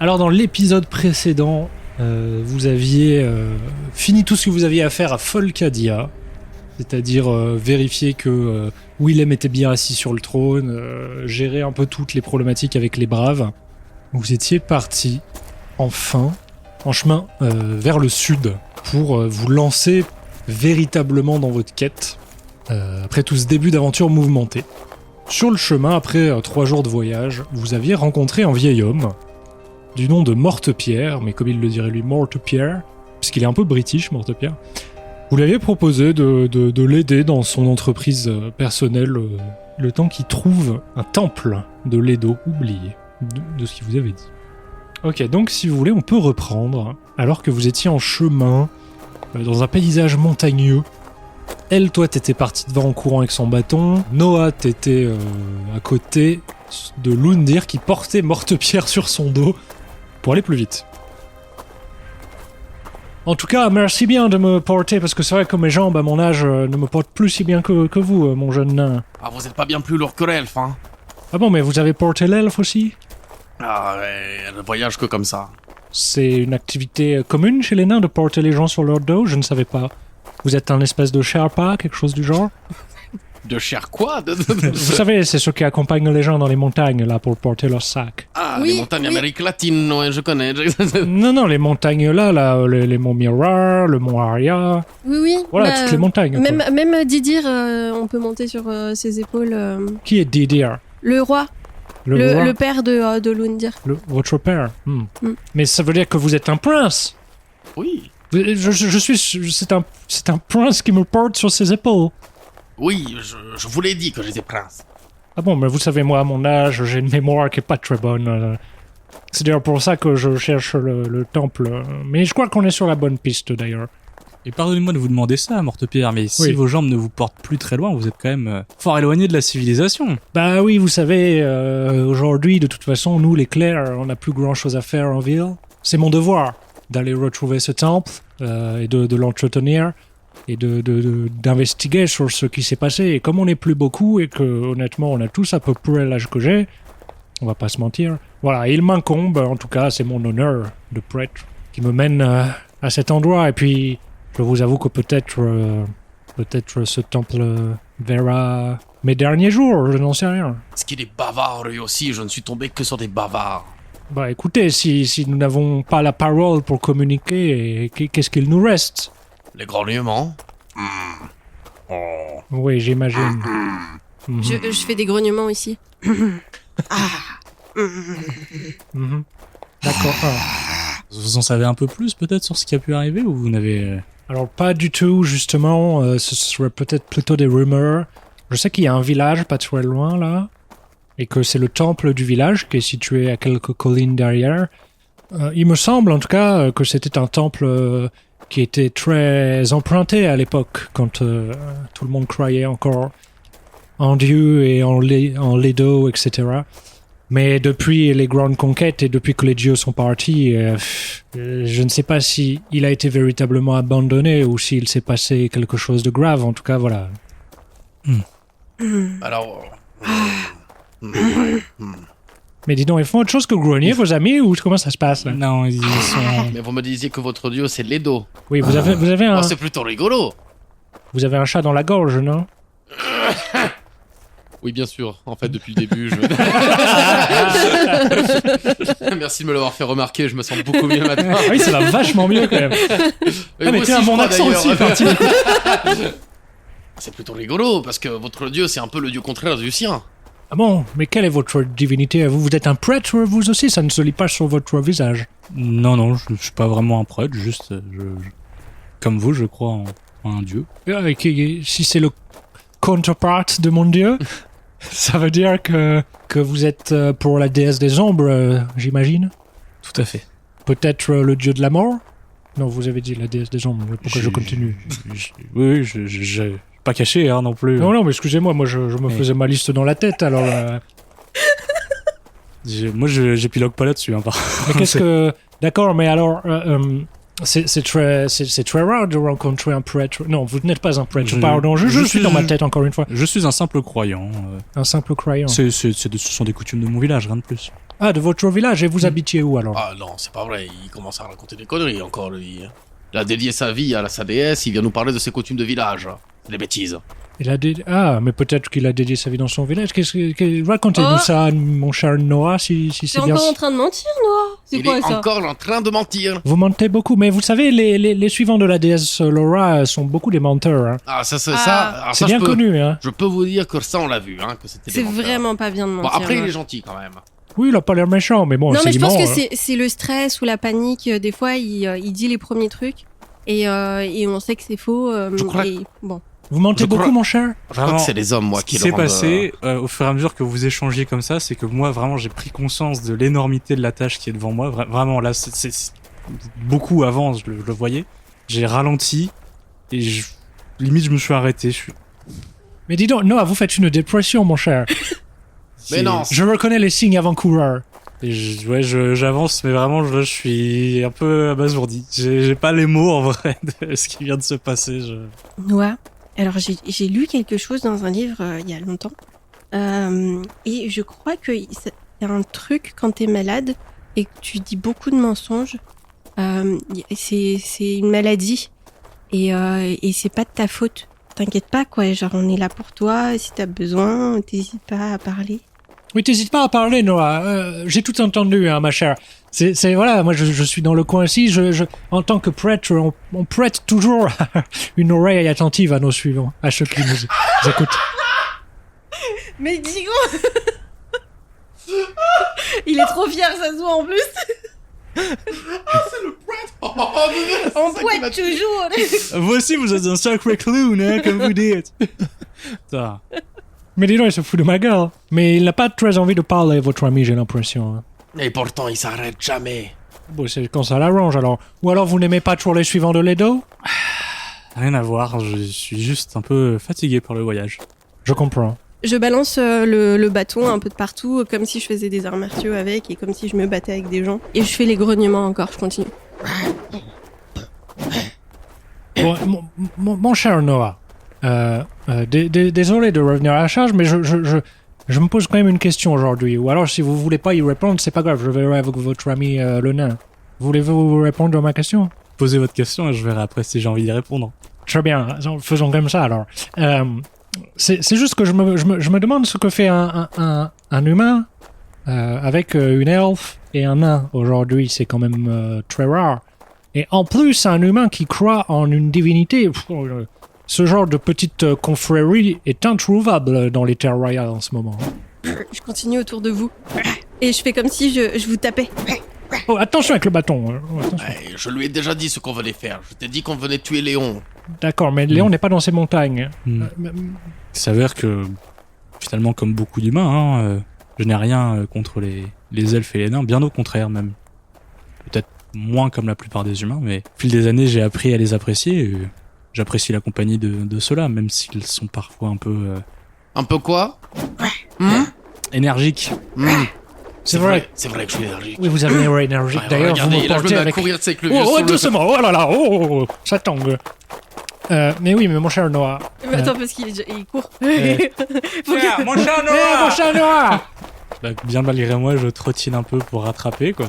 Alors dans l'épisode précédent, vous aviez fini tout ce que vous aviez à faire à Folcadia, c'est-à-dire vérifier que Willem était bien assis sur le trône, gérer un peu toutes les problématiques avec les braves. Vous étiez parti, enfin, en chemin vers le sud pour vous lancer véritablement dans votre quête, après tout ce début d'aventure mouvementée. Sur le chemin, après 3 jours de voyage, vous aviez rencontré un vieil homme du nom de Mortepierre, mais comme il le dirait lui, Mortepierre, puisqu'il est un peu british, Mortepierre. Vous lui aviez proposé de l'aider dans son entreprise personnelle, le temps qu'il trouve un temple de Ledo oublié, de ce qu'il vous avait dit. Ok, donc si vous voulez, on peut reprendre, alors que vous étiez en chemin, dans un paysage montagneux. Elle, toi, t'étais parti devant en courant avec son bâton. Noah, t'étais à côté de Lundir qui portait Mortepierre sur son dos pour aller plus vite. En tout cas, merci bien de me porter, parce que c'est vrai que mes jambes, à mon âge, ne me portent plus si bien que vous, mon jeune nain. Ah, vous êtes pas bien plus lourd que l'elfe, hein? Ah bon, mais vous avez porté l'elfe aussi? Ah, ouais, elle ne voyage que comme ça. C'est une activité commune chez les nains de porter les gens sur leur dos? Je ne savais pas. Vous êtes un espèce de Sherpa, quelque chose du genre? De cher quoi? Vous savez, c'est ceux qui accompagnent les gens dans les montagnes, là, pour porter leur sac. Ah, Oui, les montagnes oui. Amérique latine, ouais, je connais. Non, les montagnes là, les monts Mirar, le mont Aria, Oui. voilà, bah, toutes les montagnes. quoi. Même Didir, on peut monter sur ses épaules. Qui est Didir? Le roi, roi le père de Lundir. Votre père. Mm. Mais ça veut dire que vous êtes un prince. Oui. C'est un prince qui me porte sur ses épaules. Oui, je vous l'ai dit que j'étais prince. Ah bon, mais vous savez, moi, à mon âge, j'ai une mémoire qui est pas très bonne. C'est d'ailleurs pour ça que je cherche le temple. Mais je crois qu'on est sur la bonne piste, d'ailleurs. Et pardonnez-moi de vous demander ça, Mortepierre, mais si Oui. vos jambes ne vous portent plus très loin, vous êtes quand même fort éloigné de la civilisation. Bah oui, vous savez, aujourd'hui, de toute façon, nous, les clercs, on n'a plus grand-chose à faire en ville. C'est mon devoir d'aller retrouver ce temple et de l'entretenir et d'investiguer sur ce qui s'est passé. Et comme on n'est plus beaucoup et que, honnêtement, on a tous à peu près l'âge que j'ai, on va pas se mentir. Voilà, il m'incombe, en tout cas, c'est mon honneur de prêtre qui me mène à cet endroit. Et puis, je vous avoue que peut-être ce temple verra mes derniers jours, je n'en sais rien. Est-ce qu'il est bavard lui aussi? Je ne suis tombé que sur des bavards. Bah écoutez, si nous n'avons pas la parole pour communiquer, qu'est-ce qu'il nous reste? Les grognements. Oui, j'imagine. Mhm. Je fais des grognements ici. Mhm. D'accord. Ah. Vous en savez un peu plus peut-être sur ce qui a pu arriver ou vous n'avez... Alors pas du tout, justement, ce serait peut-être plutôt des rumeurs. Je sais qu'il y a un village pas très loin, là, et que c'est le temple du village qui est situé à quelques collines derrière. Il me semble, en tout cas, que c'était un temple qui était très emprunté à l'époque, quand tout le monde croyait encore en Dieu et en Ledo, etc. Mais depuis les grandes conquêtes et depuis que les dieux sont partis, je ne sais pas si il a été véritablement abandonné ou s'il s'est passé quelque chose de grave. En tout cas, voilà. Alors... Mais dis donc, ils font autre chose que grogner, vos amis, ou comment ça se passe, là? Non, ils sont... Mais vous me disiez que votre dieu c'est Ledo. Oui, vous avez un... Oh, c'est plutôt rigolo. Vous avez un chat dans la gorge, non? Oui, bien sûr. En fait, depuis le début, je... Merci de me l'avoir fait remarquer, je me sens beaucoup mieux maintenant. Ah oui, ça va vachement mieux, quand même. Et Ah, mais vous tiens, aussi, mon je crois, accent d'ailleurs. aussi, parti. C'est plutôt rigolo, parce que votre dieu, c'est un peu le dieu contraire du sien. Ah bon, mais quelle est votre divinité? Vous êtes un prêtre, vous aussi? Ça ne se lit pas sur votre visage. Non, je suis pas vraiment un prêtre, juste... Comme vous, je crois en un dieu. Si c'est le counterpart de mon dieu, ça veut dire que vous êtes pour la déesse des ombres, j'imagine? Tout à fait. Peut-être le dieu de la mort? Non, vous avez dit la déesse des ombres, pourquoi je continue? Oui, je pas caché, hein, non plus. Non, mais excusez-moi, moi je me faisais ma liste dans la tête, alors... Moi, j'épilogue pas là-dessus, hein, Mais qu'est-ce que... D'accord, mais alors... c'est très rare de rencontrer un prêtre. Non, vous n'êtes pas un prêtre, pardon, je suis dans ma tête encore une fois. Je suis un simple croyant. Un simple croyant. Ce sont des coutumes de mon village, rien de plus. Ah, de votre village, et vous habitiez où alors? Ah non, c'est pas vrai, il commence à raconter des conneries encore, lui. Il a dédié sa vie à sa déesse, il vient nous parler de ses coutumes de village. C'est des bêtises. Ah, mais peut-être qu'il a dédié sa vie dans son village. Racontez-nous ça, mon cher Noah, si T'es c'est bien. encore en train de mentir, Noah? C'est Il quoi est ça? encore en train de mentir. Vous mentez beaucoup, mais vous savez, les suivants de la déesse Laura sont beaucoup des menteurs. Hein. Ah, ça, Ah. ça. Alors C'est ça, bien je peux- connu, hein. Je peux vous dire que ça, on l'a vu, hein, que c'était des C'est menteurs. vraiment pas bien de Bon, mentir. après, il Noah. est gentil quand même. Oui, il a pas l'air méchant, mais bon, Non, mais je il pense ment, que hein. c'est le stress ou la panique. Des fois, il dit les premiers trucs et on sait que c'est faux. Je crois et bon. Vous mentez Je beaucoup, crois- mon cher? Je crois que c'est les hommes, moi, Ce qui qui le s'est rendent, passé au fur et à mesure que vous échangez comme ça, c'est que moi, vraiment, j'ai pris conscience de l'énormité de la tâche qui est devant moi. Vraiment, là, c'est beaucoup avant, je le voyais. J'ai ralenti et limite, je me suis arrêté. Mais dis donc, Noah, vous faites une dépression, mon cher. Mais non, Je reconnais les signes avant-coureurs. Et j'avance, mais vraiment, je suis un peu abasourdi. J'ai pas les mots, en vrai, de ce qui vient de se passer. Noah, alors j'ai lu quelque chose dans un livre il y a longtemps. Et je crois que c'est un truc quand t'es malade et que tu dis beaucoup de mensonges. C'est une maladie et c'est pas de ta faute. T'inquiète pas, quoi. Genre, on est là pour toi. Si t'as besoin, t'hésites pas à parler. Oui, t'hésites pas à parler, Noah. J'ai tout entendu, hein, ma chère. Voilà, moi je suis dans le coin ici. En tant que prêtre, on prête toujours une oreille attentive à nos suivants, à ceux qui nous écoutent. Mais dis Il est trop fier, ça se voit en plus. Oh, On poète toujours. Vous aussi, vous êtes un sacré clown, hein, comme vous dites. Putain. Mais dis donc, il se fout de ma gueule. Mais il n'a pas très envie de parler, votre ami, j'ai l'impression. hein. Et pourtant, il s'arrête jamais. Bon, c'est quand ça l'arrange, alors. Ou alors vous n'aimez pas toujours les suivants de Ledo? Rien à voir, je suis juste un peu fatigué par le voyage. Je comprends. Je balance le bâton un peu de partout, comme si je faisais des arts martiaux avec et comme si je me battais avec des gens. Et je fais les grognements encore, je continue. Bon, mon cher Noah, désolé de revenir à la charge, mais je me pose quand même une question aujourd'hui. Ou alors, si vous voulez pas y répondre, c'est pas grave, je verrai avec votre ami le nain. Voulez-vous répondre à ma question? Posez votre question et je verrai après si j'ai envie d'y répondre. Très bien, faisons comme ça alors. C'est juste que je me demande ce que fait un humain avec une elfe et un nain aujourd'hui. C'est quand même très rare. Et en plus, un humain qui croit en une divinité, ce genre de petite confrérie est introuvable dans les terres royales en ce moment. Je continue autour de vous. Et je fais comme si je vous tapais. Oh, attention avec le bâton. Oh, attention. Ouais, je lui ai déjà dit ce qu'on venait faire. Je t'ai dit qu'on venait tuer Léon. D'accord, mais Léon n'est pas dans ces montagnes. Il s'avère que, finalement, comme beaucoup d'humains, je n'ai rien contre les elfes et les nains, bien au contraire même. Peut-être moins comme la plupart des humains, mais au fil des années, j'ai appris à les apprécier. Et j'apprécie la compagnie de ceux-là, même s'ils sont parfois un peu Un peu quoi? énergiques. C'est vrai. C'est vrai que je suis énergique. Oui, vous avez une aura énergique. Ouais, D'ailleurs, vous regardez, me là, je me portez mets à avec... courir, tu sais, avec le vieux Oh, sur le- doucement, oh là là, ça tangue. Mais oui, mais mon cher Noah. Mais attends, parce qu'il il court. Mon cher Noah, mon cher Noah. Bah, bien malgré moi, je trottine un peu pour rattraper, quoi.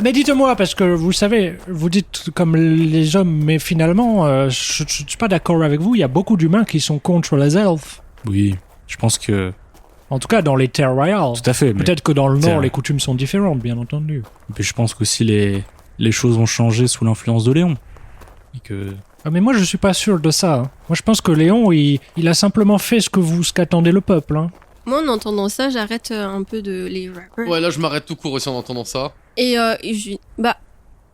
Mais dites-moi, parce que vous savez, vous dites comme les hommes, mais finalement, je suis pas d'accord avec vous. Il y a beaucoup d'humains qui sont contre les elfes. Oui, je pense que... En tout cas, dans les terres royales. Tout à fait. Mais... Peut-être que dans le C'est nord, vrai. les coutumes sont différentes, bien entendu. Et puis je pense qu'aussi les choses ont changé sous l'influence de Léon. Et que... Ah, mais moi, je suis pas sûr de ça. hein. Moi, je pense que Léon, il a simplement fait ce qu'attendait le peuple. Hein. Moi, en entendant ça, j'arrête un peu de les rappers. Ouais, là, je m'arrête tout court aussi en entendant ça. Et je dis, bah,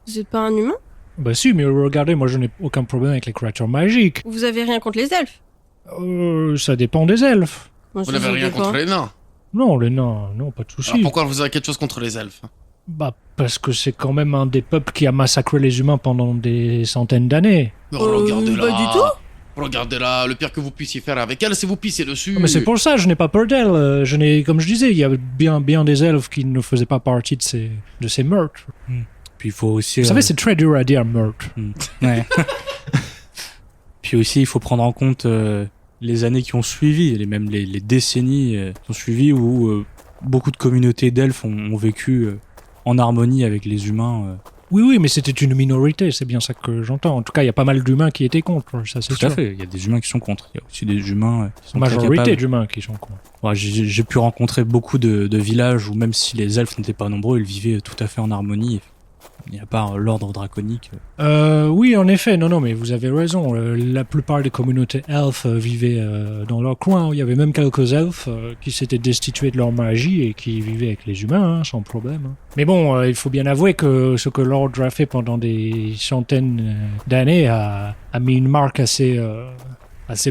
vous êtes pas un humain? Bah si, mais regardez, moi, je n'ai aucun problème avec les créatures magiques. Vous avez rien contre les elfes? Ça dépend des elfes. Moi, Vous je n'avez sais rien pas. contre les nains. Non, les nains, non, pas de souci. Alors pourquoi vous avez quelque chose contre les elfes? Bah, parce que c'est quand même un des peuples qui a massacré les humains pendant des centaines d'années. Mais regardez-la. pas du tout. Regardez-la. Le pire que vous puissiez faire avec elle, c'est vous pisser dessus. Mais c'est pour ça, je n'ai pas peur d'elle. Comme je disais, il y a bien des elfes qui ne faisaient pas partie de ces meurtres. Puis il faut aussi... Vous savez, c'est très dur à dire, meurtre. Ouais. Puis aussi, il faut prendre en compte les années qui ont suivi, même les décennies qui ont suivi où beaucoup de communautés d'elfes ont vécu en harmonie avec les humains. Oui, mais c'était une minorité, c'est bien ça que j'entends. En tout cas, il y a pas mal d'humains qui étaient contre, ça c'est Tout sûr. à fait, il y a des humains qui sont contre. Il y a aussi des humains qui sont très Majorité capables. d'humains qui sont contre. Ouais, j'ai pu rencontrer beaucoup de villages où même si les elfes n'étaient pas nombreux, ils vivaient tout à fait en harmonie. Et à part l'ordre draconique. Oui, en effet, non, mais vous avez raison. La plupart des communautés elfes vivaient dans leur coin. Il y avait même quelques elfes qui s'étaient destitués de leur magie et qui vivaient avec les humains, sans problème. Mais bon, il faut bien avouer que ce que l'ordre a fait pendant des centaines d'années a mis une marque assez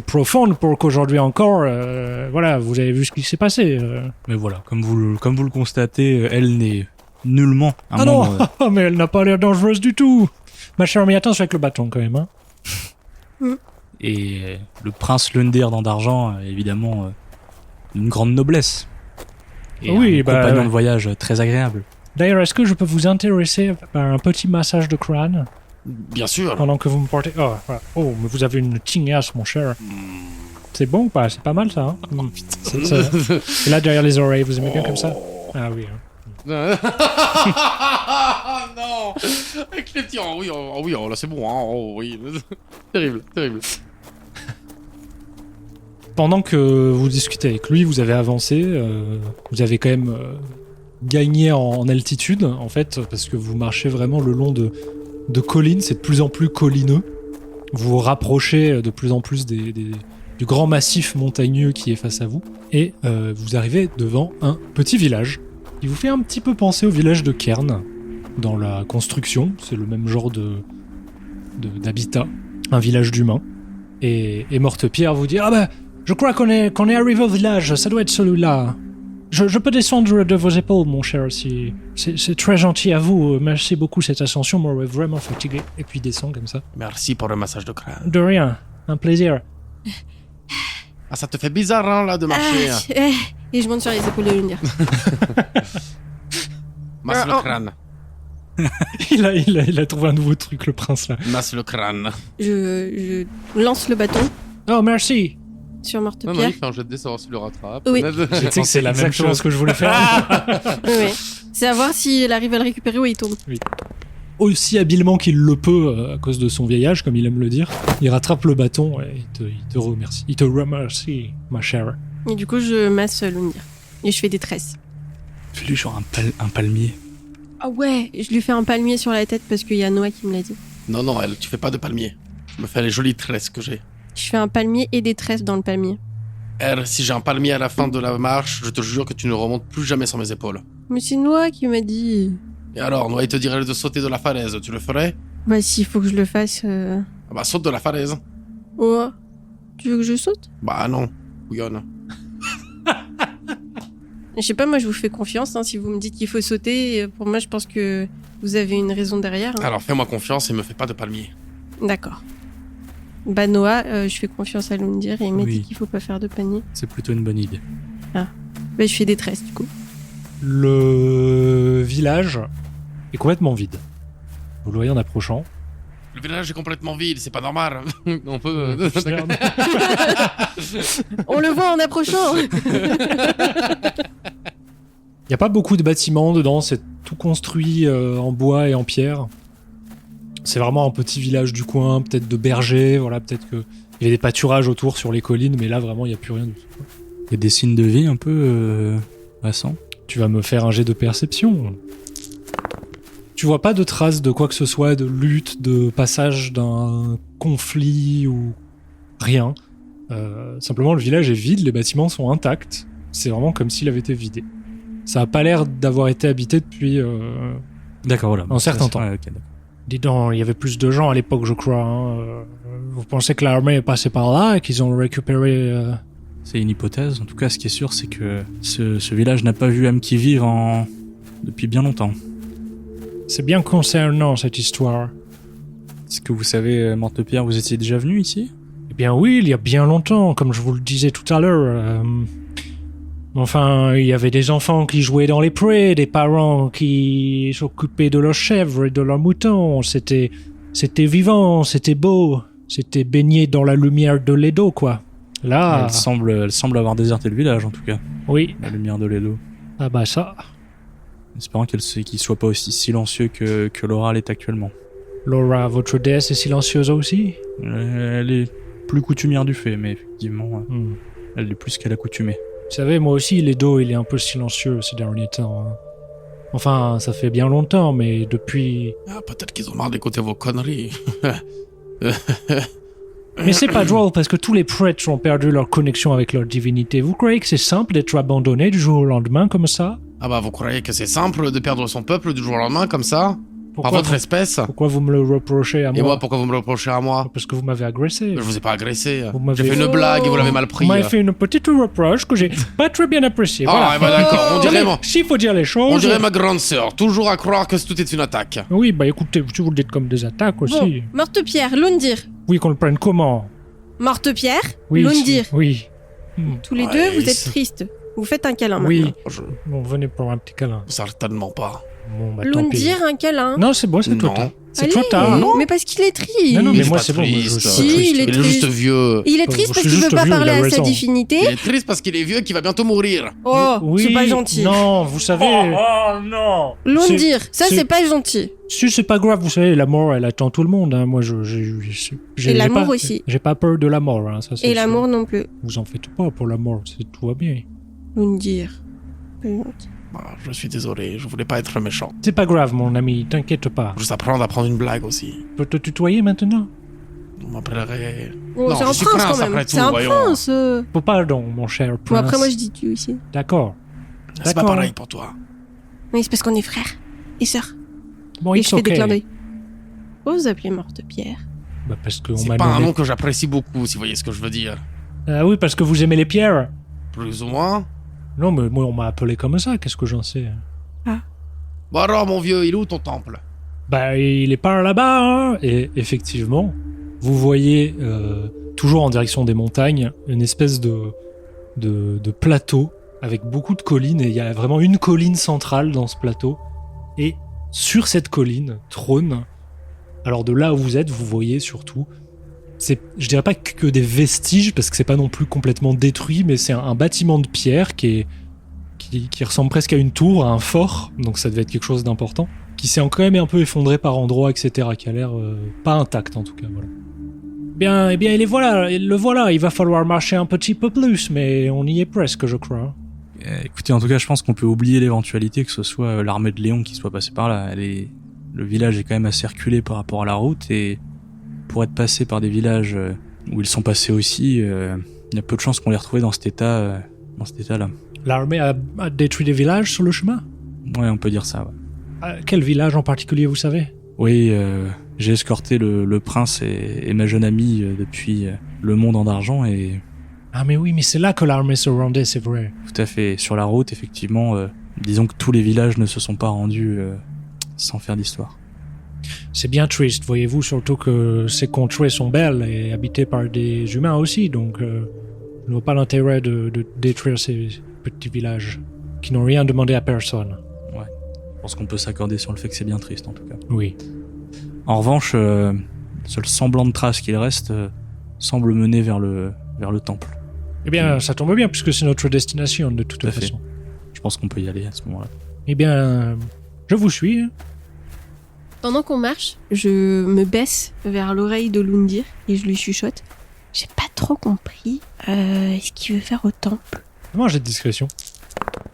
profonde pour qu'aujourd'hui encore, voilà, vous avez vu ce qui s'est passé. Mais voilà, comme vous le constatez, elle n'est nullement un membre. Non, mais elle n'a pas l'air dangereuse du tout. Ma chère, mais attention avec le bâton quand même. Hein. Et le prince Lundir d'Argent, évidemment, d'une grande noblesse. Et Oui, un compagnon de voyage très agréable. D'ailleurs, est-ce que je peux vous intéresser par un petit massage de crâne Bien sûr. pendant que vous me portez... Oh, voilà. Oh, mais vous avez une tignasse, mon cher. C'est bon ou pas? C'est pas mal, ça. Hein Et là, derrière les oreilles, vous aimez bien comme ça? Ah oui. Non. Avec les petits. Oh oui, là c'est bon. Hein. Oh oui. Terrible. Pendant que vous discutez avec lui, vous avez avancé. Vous avez quand même gagné en altitude, en fait, parce que vous marchez vraiment le long de collines. C'est de plus en plus collineux. Vous vous rapprochez de plus en plus du grand massif montagneux qui est face à vous. Et vous arrivez devant un petit village. Il vous fait un petit peu penser au village de Cairn dans la construction. C'est le même genre d'habitat, un village d'humains. Et Mortepierre vous dit: ah ben, je crois qu'on est arrivé au village. Ça doit être celui-là. Je peux descendre de vos épaules, mon cher. Si c'est très gentil à vous. Merci beaucoup cette ascension. Moi, vraiment fatigué. Et puis il descend comme ça. Merci pour le massage de crâne. De rien. Un plaisir. Ah, ça te fait bizarre, hein, là, de marcher. Et je monte sur les épaules de Lundir. Masse le crâne. il a trouvé un nouveau truc, le prince là. Masse le crâne. Je lance le bâton Oh, merci. sur Non, Mortepierre. il fait un jet de dés, savoir s'il le rattrape. Oui. Je sais que c'est la même chose que je voulais faire. Oui. C'est à voir s'il arrive à le récupérer ou il tombe. Aussi habilement qu'il le peut, à cause de son vieil âge, comme il aime le dire, il rattrape le bâton et il te remercie. Il te remercie, ma chère. Et du coup, je masse Lundir. Et je fais des tresses. Fais-lui genre un palmier. Ah ouais, je lui fais un palmier sur la tête parce qu'il y a Noah qui me l'a dit. Non, tu fais pas de palmier. Je me fais les jolies tresses que j'ai. Je fais un palmier et des tresses dans le palmier. Si j'ai un palmier à la fin de la marche, je te jure que tu ne remontes plus jamais sur mes épaules. Mais c'est Noah qui m'a dit. Et alors, Noah, il te dirait de sauter de la falaise, tu le ferais? Bah s'il faut que je le fasse... Ah bah, saute de la falaise. Oh. Tu veux que je saute? Bah non, bouillonne. Je sais pas, moi je vous fais confiance. Hein, si vous me dites qu'il faut sauter, pour moi je pense que vous avez une raison derrière. Hein. Alors fais-moi confiance et me fais pas de palmier. D'accord. Bah Noah, je fais confiance à Lundir et il m'a Oui. dit qu'il faut pas faire de panier. C'est plutôt une bonne idée. Bah je fais des tresses du coup. Le village est complètement vide. Vous le voyez en approchant. Le village est complètement vide, c'est pas normal. On peut... Merde. On le voit en approchant. Il n'y a pas beaucoup de bâtiments dedans, c'est tout construit en bois et en pierre. C'est vraiment un petit village du coin, peut-être de bergers, voilà, peut-être qu'il y avait des pâturages autour sur les collines, mais là vraiment il n'y a plus rien du tout. Il y a des signes de vie un peu récents. Tu vas me faire un jet de perception. Tu vois pas de traces de quoi que ce soit, de lutte, de passage d'un conflit ou rien. Simplement le village est vide, les bâtiments sont intacts. C'est vraiment comme s'il avait été vidé. Ça a pas l'air d'avoir été habité depuis D'accord, voilà. un certain temps. Ouais, ok, d'accord. Dis donc, il y avait plus de gens à l'époque, je crois. Hein. Vous pensez que l'armée est passée par là et qu'ils ont récupéré... C'est une hypothèse. En tout cas, ce qui est sûr, c'est que ce village n'a pas vu âme qui vive depuis bien longtemps. C'est bien concernant cette histoire. Est-ce que vous savez, Mortepierre, vous étiez déjà venu ici? Eh bien oui, il y a bien longtemps, comme je vous le disais tout à l'heure. Enfin, il y avait des enfants qui jouaient dans les prés, des parents qui s'occupaient de leurs chèvres et de leurs moutons. C'était vivant, c'était beau, c'était baigné dans la lumière de l'Edo, quoi. Là, Elle semble avoir déserté le village, en tout cas. oui. La lumière de l'Edo. Ah bah ça, Espérant qu'il soit pas aussi silencieux que Laura l'est actuellement. Laura, votre déesse est silencieuse aussi? Elle est plus coutumière du fait, mais effectivement, Hmm. elle est plus qu'à l'accoutumée. Vous savez, moi aussi, Ledo, il est un peu silencieux ces derniers temps. Hein. Enfin, ça fait bien longtemps, mais depuis... Ah, peut-être qu'ils ont marre d'écouter vos conneries. Mais c'est pas drôle parce que tous les prêtres ont perdu leur connexion avec leur divinité. Vous croyez que c'est simple d'être abandonné du jour au lendemain comme ça? Ah bah, vous croyez que c'est simple de perdre son peuple du jour au lendemain, comme ça? Par votre espèce? Pourquoi vous me le reprochez à moi? Et moi, pourquoi vous me le reprochez à moi? Parce que vous m'avez agressé. Je vous ai pas agressé. Vous m'avez- J'ai fait une blague et vous l'avez mal pris. Vous m'avez fait une petite reproche que j'ai pas très bien appréciée. Ah, Voilà. bah d'accord, on dirait, S'il faut dire les choses... on dirait ma grande sœur, toujours à croire que tout est une attaque. Oui, bah écoutez, si vous le dites comme des attaques aussi. Bon, Morte-Pierre, Lundir. Oui, qu'on le prenne comment? Morte-Pierre, Oui, Lundir. oui. Tous les Ouais, deux, vous êtes c'est- tristes. Vous faites un câlin Oui. maintenant. Bon, venez pour un petit câlin. Certainement pas. Bon, bah tant pis. Lundir, un câlin. Non, c'est bon, c'est trop Non. tard. C'est Allez, trop tard. Non. Mais parce qu'il est triste. Non, non, mais Il est moi, pas c'est bon, moi, je triste. suis Si, triste. il est Il est juste triste. vieux. Il est Je triste parce suis qu'il veut juste pas vieux, parler il a à sa raison. divinité. Il est triste parce qu'il est vieux et qu'il va bientôt mourir. Oh, Oui, c'est pas gentil. Non, vous savez... non! Lundir, ça c'est- c'est pas gentil. Si, c'est pas grave, vous savez, la mort, elle attend tout le monde. Hein. Moi, j'ai Et l'amour pas- aussi. J'ai pas peur de la mort, hein, ça c'est Et sûr. l'amour non plus. Vous en faites pas pour la mort, tout va bien. Lundir. Pas gentil. Ah, je suis désolé, je voulais pas être méchant. C'est pas grave, mon ami, t'inquiète pas. Juste apprendre à prendre une blague aussi. Je peux te tutoyer maintenant? On m'appellerait... Oh, Non, c'est je un suis prince prince quand même. après tout, C'est un voyons. prince. Faut pardon, mon cher Bon, prince. après, moi je dis tu aussi. D'accord. C'est pas D'accord. pareil pour toi. Oui, c'est parce qu'on est frères et sœurs. Bon, Et it's je fais des okay. clins d'œil. Pourquoi vous appelez Morte-Pierre? Bah, parce qu'on C'est m'a pas un donné... nom que j'apprécie beaucoup, si vous voyez ce que je veux dire. Ah oui, parce que vous aimez les pierres. Plus ou moins. Non, mais moi, on m'a appelé comme ça, qu'est-ce que j'en sais? Bon alors, mon vieux, il est où ton temple? Bah, il est par là-bas, hein. Et effectivement, vous voyez, toujours en direction des montagnes, une espèce de plateau avec beaucoup de collines, et il y a vraiment une colline centrale dans ce plateau. Et sur cette colline trône, alors de là où vous êtes, vous voyez surtout, je dirais pas que des vestiges, parce que c'est pas non plus complètement détruit, mais c'est un bâtiment de pierre qui ressemble presque à une tour, à un fort, donc ça devait être quelque chose d'important, qui s'est quand même un peu effondré par endroits, etc., qui a l'air pas intact en tout cas, voilà. Eh bien, le voilà, il va falloir marcher un petit peu plus, mais on y est presque, je crois. Écoutez, en tout cas, je pense qu'on peut oublier l'éventualité que ce soit l'armée de Léon qui soit passée par là. Le village est quand même assez reculé par rapport à la route, et pour être passé par des villages où ils sont passés aussi, il y a peu de chances qu'on les retrouve dans cet état, là. L'armée a détruit des villages sur le chemin? Ouais, on peut dire ça, ouais. Quel village en particulier, vous savez? Oui, j'ai escorté le prince et ma jeune amie depuis le monde en argent, et Ah mais oui, mais c'est là que l'armée se rendait, c'est vrai. tout à fait sur la route, effectivement, disons que tous les villages ne se sont pas rendus sans faire d'histoire. C'est bien triste, voyez-vous, surtout que ces contrées sont belles et habitées par des humains aussi, donc je ne vois pas l'intérêt de détruire ces petits villages qui n'ont rien demandé à personne. Je pense qu'on peut s'accorder sur le fait que c'est bien triste, en tout cas. Oui. En revanche, seul semblant de trace qu'il reste semble mener vers le temple. Eh bien, ça tombe bien, puisque c'est notre destination, de toute Tout à fait. façon. Je pense qu'on peut y aller à ce moment-là. Eh bien, je vous suis. Hein. Pendant qu'on marche, je me baisse vers l'oreille de Lundir et je lui chuchote. J'ai pas trop compris ce qu'il veut faire au temple. Moi, j'ai de discrétion.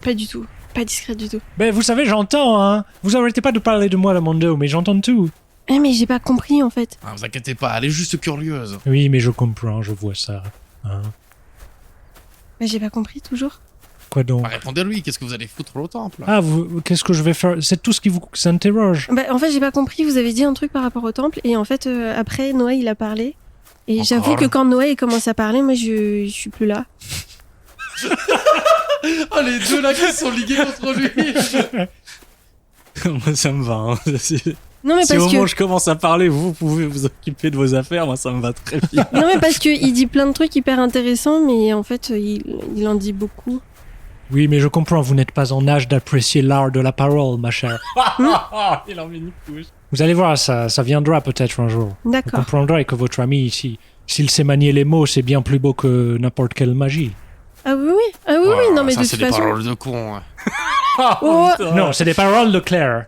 Pas du tout. Pas discret du tout. Ben, vous savez, j'entends, hein. Vous arrêtez pas de parler de moi, la Mondo, mais j'entends tout. Ah mais j'ai pas compris en fait. Ah, vous inquiétez pas, elle est juste curieuse. Oui, mais je comprends, je vois ça. Hein. Mais j'ai pas compris toujours. Quoi donc? Bah, répondez-lui, qu'est-ce que vous allez foutre au temple? Ah, qu'est-ce que je vais faire? C'est tout ce qui vous s'interroge. Bah, en fait j'ai pas compris, vous avez dit un truc par rapport au temple et en fait après Noé il a parlé. Et Encore. j'avoue que quand Noé commence à parler, moi je suis plus là. Oh, les deux là qui sont ligués contre lui. Moi, ça me va. Hein. Non mais Si au parce moment où que je commence à parler, vous pouvez vous occuper de vos affaires, moi ça me va très bien. non mais parce que il dit plein de trucs hyper intéressants mais en fait il en dit beaucoup. Oui, mais je comprends, vous n'êtes pas en âge d'apprécier l'art de la parole, ma chère. Il en met une couche. Vous allez voir, ça viendra peut-être un jour. Vous D'accord. comprendrez que votre ami, s'il sait manier les mots, c'est bien plus beau que n'importe quelle magie. Ah oui, oui. Ah oui, oui, non, mais ça, de c'est toute des façon. paroles de con. Oh, Non, c'est des paroles de Claire.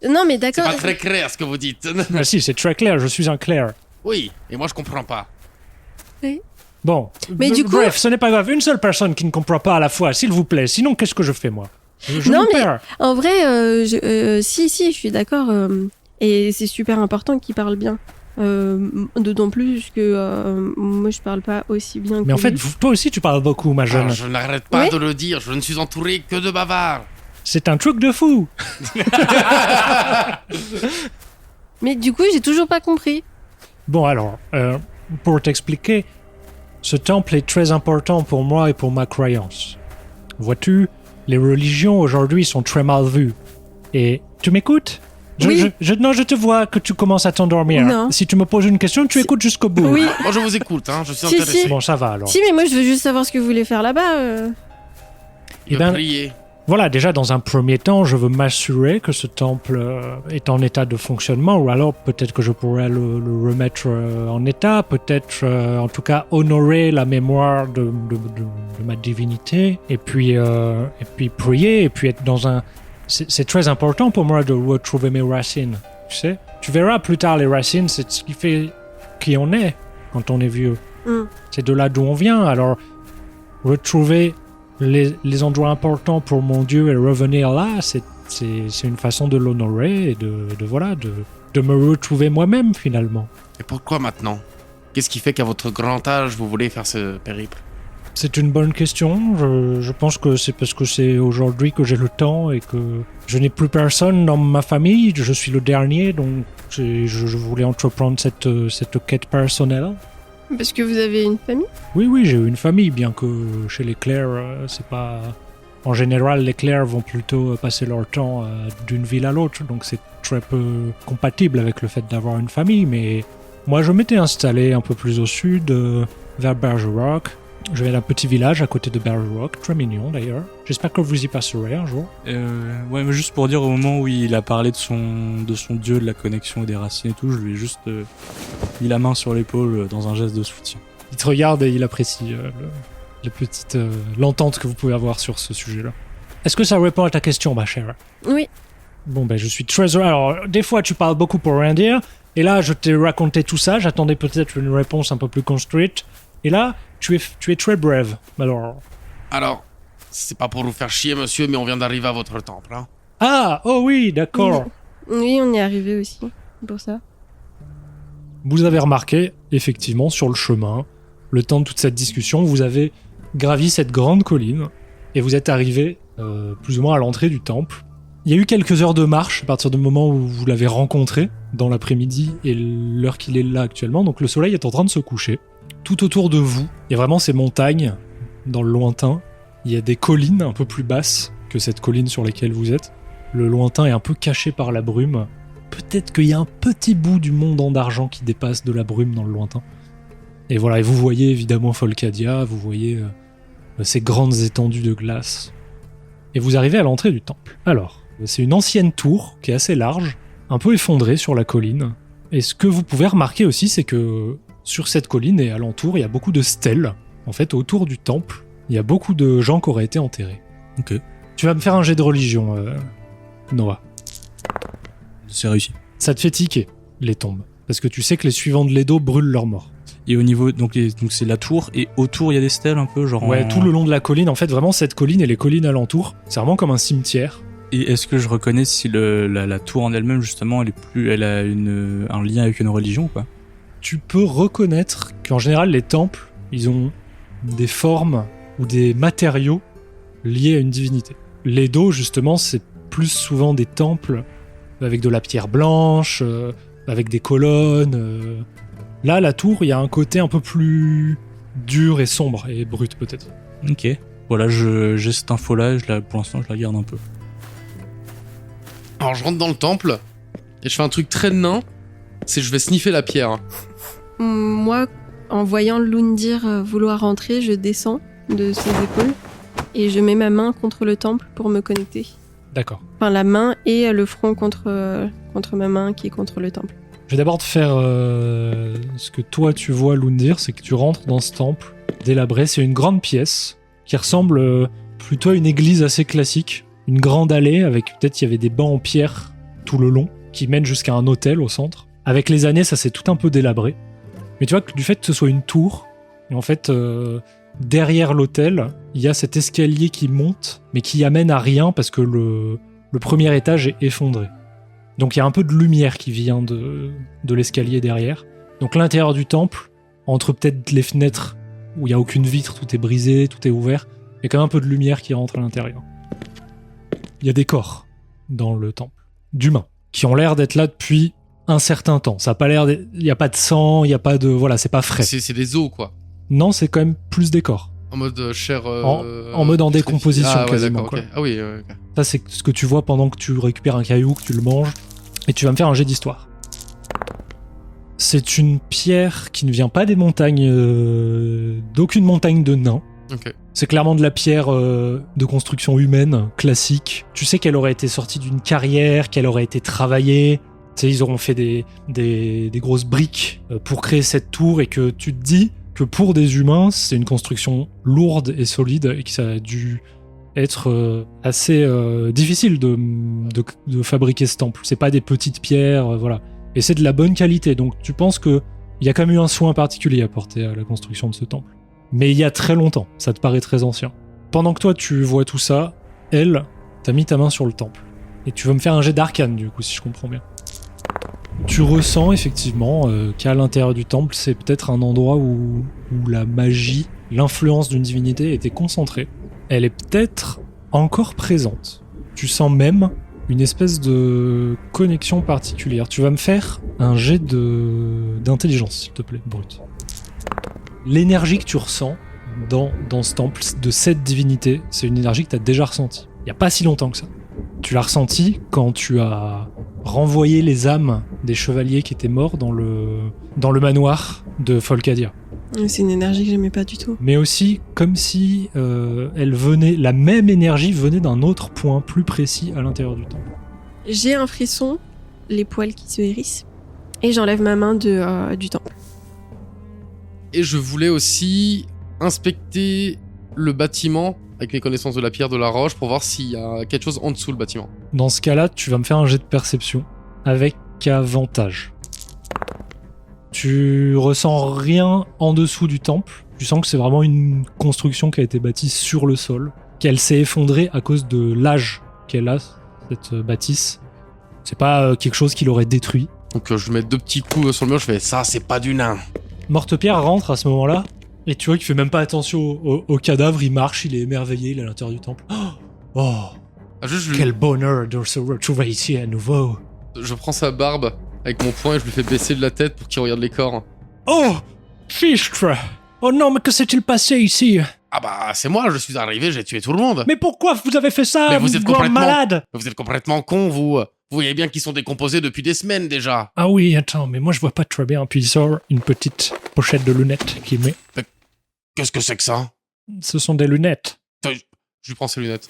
non, mais C'est d'accord. pas très clair ce que vous dites. Ah si, c'est très clair, je suis un Claire. Oui, et moi je comprends pas. Bon, Mais du coup- bref, ce n'est pas grave. Une seule personne qui ne comprend pas à la fois, s'il vous plaît. Sinon, qu'est-ce que je fais, moi? Je Non, me mais- perds. En vrai, si, je suis d'accord. Et c'est super important qu'il parle bien. D'autant plus que moi, je parle pas aussi bien que Mais en fait, lui. toi aussi, tu parles beaucoup, ma jeune. Alors, je n'arrête pas Oui. de le dire, je ne suis entouré que de bavards. C'est un truc de fou. Mais du coup, j'ai toujours pas compris. Bon, alors, pour t'expliquer, ce temple est très important pour moi et pour ma croyance. Vois-tu, les religions aujourd'hui sont très mal vues. Et tu m'écoutes? Oui. Non, je te vois que tu commences à t'endormir. Non. Si tu me poses une question, tu écoutes jusqu'au bout. Oui. Moi je vous écoute, je suis Si, intéressé. si. Bon, ça va alors. Si, mais moi, je veux juste savoir ce que vous voulez faire là-bas. Il Eh va ben, prier. Voilà, déjà dans un premier temps, je veux m'assurer que ce temple est en état de fonctionnement, ou alors peut-être que je pourrais le remettre en état, peut-être en tout cas honorer la mémoire de ma divinité, et puis prier, et puis être dans un... C'est très important pour moi de retrouver mes racines, tu sais. Tu verras plus tard, les racines, c'est ce qui fait qui on est quand on est vieux. Mm. C'est de là d'où on vient, alors retrouver les endroits importants pour mon Dieu et revenir là, c'est une façon de l'honorer et de me retrouver moi-même finalement. Et pourquoi maintenant? Qu'est-ce qui fait qu'à votre grand âge, vous voulez faire ce périple? C'est une bonne question. Je pense que c'est parce que c'est aujourd'hui que j'ai le temps et que je n'ai plus personne dans ma famille. Je suis le dernier, donc je voulais entreprendre cette quête personnelle. Parce que vous avez une famille? Oui, j'ai eu une famille, bien que chez les Claire, c'est pas... En général, les Claire vont plutôt passer leur temps d'une ville à l'autre, donc c'est très peu compatible avec le fait d'avoir une famille, mais moi je m'étais installé un peu plus au sud, vers Bergerac. Je viens d'un petit village à côté de Bergerac, très mignon d'ailleurs. J'espère que vous y passerez un jour. Ouais, mais juste pour dire, au moment où il a parlé de son dieu, de la connexion et des racines et tout, je lui ai juste mis la main sur l'épaule dans un geste de soutien. Il te regarde et il apprécie l'entente que vous pouvez avoir sur ce sujet-là. Est-ce que ça répond à ta question, ma chère? Oui. Bon, ben, je suis très heureux. Alors, des fois, tu parles beaucoup pour rien dire. Et là, je t'ai raconté tout ça. J'attendais peut-être une réponse un peu plus construite. Et là, tu es très brave. Alors, c'est pas pour vous faire chier, monsieur, mais on vient d'arriver à votre temple. Ah, oh oui, d'accord. Oui, on y est arrivé aussi. Pour ça. Vous avez remarqué, effectivement, sur le chemin, le temps de toute cette discussion, vous avez gravi cette grande colline et vous êtes arrivé plus ou moins à l'entrée du temple. Il y a eu quelques heures de marche à partir du moment où vous l'avez rencontré dans l'après-midi et l'heure qu'il est là actuellement. Donc le soleil est en train de se coucher. Tout autour de vous, il y a vraiment ces montagnes dans le lointain. Il y a des collines un peu plus basses que cette colline sur laquelle vous êtes. Le lointain est un peu caché par la brume. Peut-être qu'il y a un petit bout du monde en argent qui dépasse de la brume dans le lointain. Et voilà, et vous voyez évidemment Folcadia, vous voyez ces grandes étendues de glace. Et vous arrivez à l'entrée du temple. Alors, c'est une ancienne tour qui est assez large, un peu effondrée sur la colline. Et ce que vous pouvez remarquer aussi, c'est que sur cette colline et alentour, il y a beaucoup de stèles. En fait, autour du temple, il y a beaucoup de gens qui auraient été enterrés. Ok. Tu vas me faire un jet de religion, Noah. C'est réussi. Ça te fait tiquer, les tombes. Parce que tu sais que les suivants de l'Edo brûlent leurs morts. Et au niveau, donc c'est la tour, et autour il y a des stèles un peu, genre. Ouais, tout le long de la colline, en fait, vraiment, cette colline et les collines alentours, c'est vraiment comme un cimetière. Et est-ce que je reconnais si la tour en elle-même, justement, elle a un lien avec une religion ou pas? Tu peux reconnaître qu'en général, les temples, ils ont des formes ou des matériaux liés à une divinité. L'Edo, justement, c'est plus souvent des temples avec de la pierre blanche, avec des colonnes. Là, la tour, il y a un côté un peu plus dur et sombre et brut, peut-être. Ok. Voilà, j'ai cette info-là, pour l'instant, je la garde un peu. Alors, je rentre dans le temple et je fais un truc très nain, c'est je vais sniffer la pierre. Moi, en voyant Lundir vouloir rentrer, je descends de ses épaules et je mets ma main contre le temple pour me connecter. D'accord. Enfin, la main et le front contre ma main qui est contre le temple. Je vais d'abord te faire ce que toi tu vois, Lundir, c'est que tu rentres dans ce temple délabré. C'est une grande pièce qui ressemble plutôt à une église assez classique. Une grande allée avec peut-être il y avait des bancs en pierre tout le long qui mènent jusqu'à un hôtel au centre. Avec les années, ça s'est tout un peu délabré. Mais tu vois que du fait que ce soit une tour, et en fait, derrière l'hôtel, il y a cet escalier qui monte, mais qui amène à rien parce que le premier étage est effondré. Donc il y a un peu de lumière qui vient de l'escalier derrière. Donc l'intérieur du temple, entre peut-être les fenêtres où il n'y a aucune vitre, tout est brisé, tout est ouvert, il y a quand même un peu de lumière qui rentre à l'intérieur. Il y a des corps dans le temple, d'humains, qui ont l'air d'être là depuis un certain temps. Ça a pas l'air il n'y a pas de sang, il n'y a pas de... Voilà, c'est pas frais. C'est des os, quoi. Non, c'est quand même plus des corps. En mode chair... En mode en décomposition, ah, ouais, quasiment. d'accord, Quoi. ok. Ah oui, ok. Ça, c'est ce que tu vois pendant que tu récupères un caillou, que tu le manges, et tu vas me faire un jet d'histoire. C'est une pierre qui ne vient pas des montagnes... d'aucune montagne de nains. Ok. C'est clairement de la pierre de construction humaine, classique. Tu sais qu'elle aurait été sortie d'une carrière, qu'elle aurait été travaillée. Tu sais, ils auront fait des grosses briques pour créer cette tour, et que tu te dis que pour des humains, c'est une construction lourde et solide, et que ça a dû être assez difficile de fabriquer ce temple. C'est pas des petites pierres, voilà. Et c'est de la bonne qualité, donc tu penses qu'il y a quand même eu un soin particulier apporté à la construction de ce temple. Mais il y a très longtemps, ça te paraît très ancien. Pendant que toi tu vois tout ça, elle, t'as mis ta main sur le temple. Et tu vas me faire un jet d'arcane, du coup, si je comprends bien. Tu ressens effectivement qu'à l'intérieur du temple, c'est peut-être un endroit où la magie, l'influence d'une divinité était concentrée. Elle est peut-être encore présente. Tu sens même une espèce de connexion particulière. Tu vas me faire un jet d'intelligence, s'il te plaît, brut. L'énergie que tu ressens dans ce temple de cette divinité, c'est une énergie que tu as déjà ressentie. Il n'y a pas si longtemps que ça. Tu l'as ressentie quand tu as renvoyé les âmes des chevaliers qui étaient morts dans le manoir de Folcadia. C'est une énergie que j'aimais pas du tout. Mais aussi comme si la même énergie venait d'un autre point plus précis à l'intérieur du temple. J'ai un frisson, les poils qui se hérissent, et j'enlève ma main du temple. Et je voulais aussi inspecter le bâtiment avec mes connaissances de la pierre, de la roche, pour voir s'il y a quelque chose en dessous le bâtiment. Dans ce cas-là, tu vas me faire un jet de perception avec avantage. Tu ressens rien en dessous du temple. Tu sens que c'est vraiment une construction qui a été bâtie sur le sol, qu'elle s'est effondrée à cause de l'âge qu'elle a, cette bâtisse. C'est pas quelque chose qui l'aurait détruit. Donc je mets 2 petits coups sur le mur, je fais ça, c'est pas du nain. Mortepierre rentre à ce moment-là, et tu vois qu'il fait même pas attention au cadavre, il marche, il est émerveillé, il est à l'intérieur du temple. Oh, quel bonheur de se retrouver ici à nouveau. Je prends sa barbe avec mon poing et je lui fais baisser de la tête pour qu'il regarde les corps. Oh, Fichtre! Oh non, mais que s'est-il passé ici? Ah bah c'est moi, je suis arrivé, j'ai tué tout le monde. Mais pourquoi vous avez fait ça, mais vous êtes grand malade? Vous êtes complètement con, vous. Vous voyez bien qu'ils sont décomposés depuis des semaines déjà. Ah oui, attends, mais moi je vois pas très bien. Puis il sort une petite pochette de lunettes qu'il met. Qu'est-ce que c'est que ça? Ce sont des lunettes. Je lui prends ses lunettes.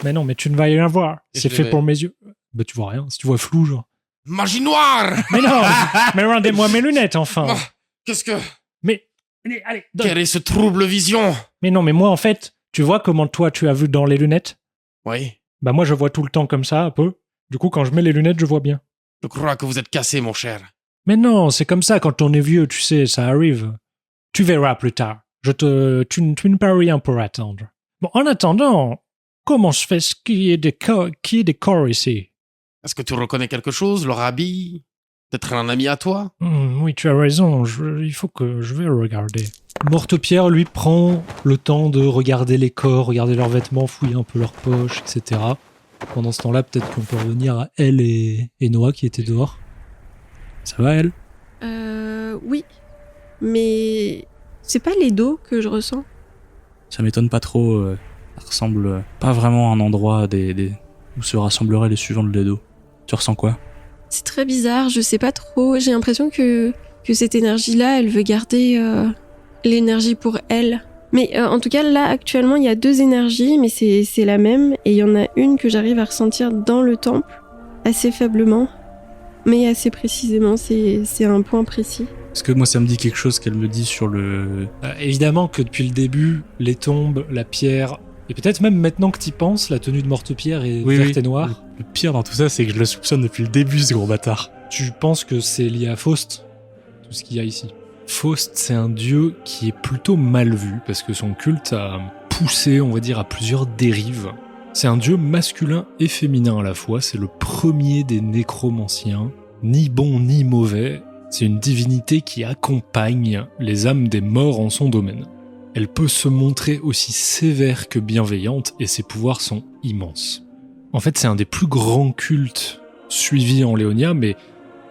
Mais non, mais tu ne vas rien voir. Et c'est fait pour mes yeux. Bah tu vois rien, si tu vois flou, genre. Magie noire! Mais non, mais rendez-moi mes lunettes, enfin. Qu'est-ce que... Mais allez, donne. Quelle est ce trouble vision? Mais non, mais moi en fait, tu vois comment toi tu as vu dans les lunettes? Oui. Bah moi je vois tout le temps comme ça, un peu. Du coup, quand je mets les lunettes, je vois bien. Je crois que vous êtes cassé, mon cher. Mais non, c'est comme ça quand on est vieux, tu sais, ça arrive. Tu verras plus tard. Tu ne peux rien pour attendre. Bon, en attendant, comment se fait qui est des corps ici? Est-ce que tu reconnais quelque chose, leur habit? Peut-être un ami à toi? Oui, tu as raison, il faut que je vais regarder. Mortepierre, lui, prend le temps de regarder les corps, regarder leurs vêtements, fouiller un peu leurs poches, etc. Pendant ce temps-là, peut-être qu'on peut revenir à elle et Noah qui étaient dehors. Ça va, elle? Oui. Mais c'est pas les dos que je ressens. Ça m'étonne pas trop. Ça ressemble pas vraiment à un endroit où se rassembleraient les suivants de l'Edo. Tu ressens quoi? C'est très bizarre, je sais pas trop. J'ai l'impression que cette énergie-là, elle veut garder l'énergie pour elle. Mais en tout cas, là, actuellement, il y a 2 énergies, mais c'est la même. Et il y en a une que j'arrive à ressentir dans le temple, assez faiblement. mais assez précisément, c'est un point précis. Est-ce que moi ça me dit quelque chose qu'elle me dit sur le... Évidemment que depuis le début, les tombes, la pierre, et peut-être même maintenant que t'y penses, la tenue de Morte-Pierre est verte et noire. Le pire dans tout ça, c'est que je le soupçonne depuis le début, ce gros bâtard. Tu penses que c'est lié à Faust, tout ce qu'il y a ici. Faust, c'est un dieu qui est plutôt mal vu, parce que son culte a poussé, on va dire, à plusieurs dérives. C'est un dieu masculin et féminin à la fois, c'est le premier des nécromanciens, ni bon ni mauvais. C'est une divinité qui accompagne les âmes des morts en son domaine. Elle peut se montrer aussi sévère que bienveillante et ses pouvoirs sont immenses. En fait, c'est un des plus grands cultes suivis en Léonia, mais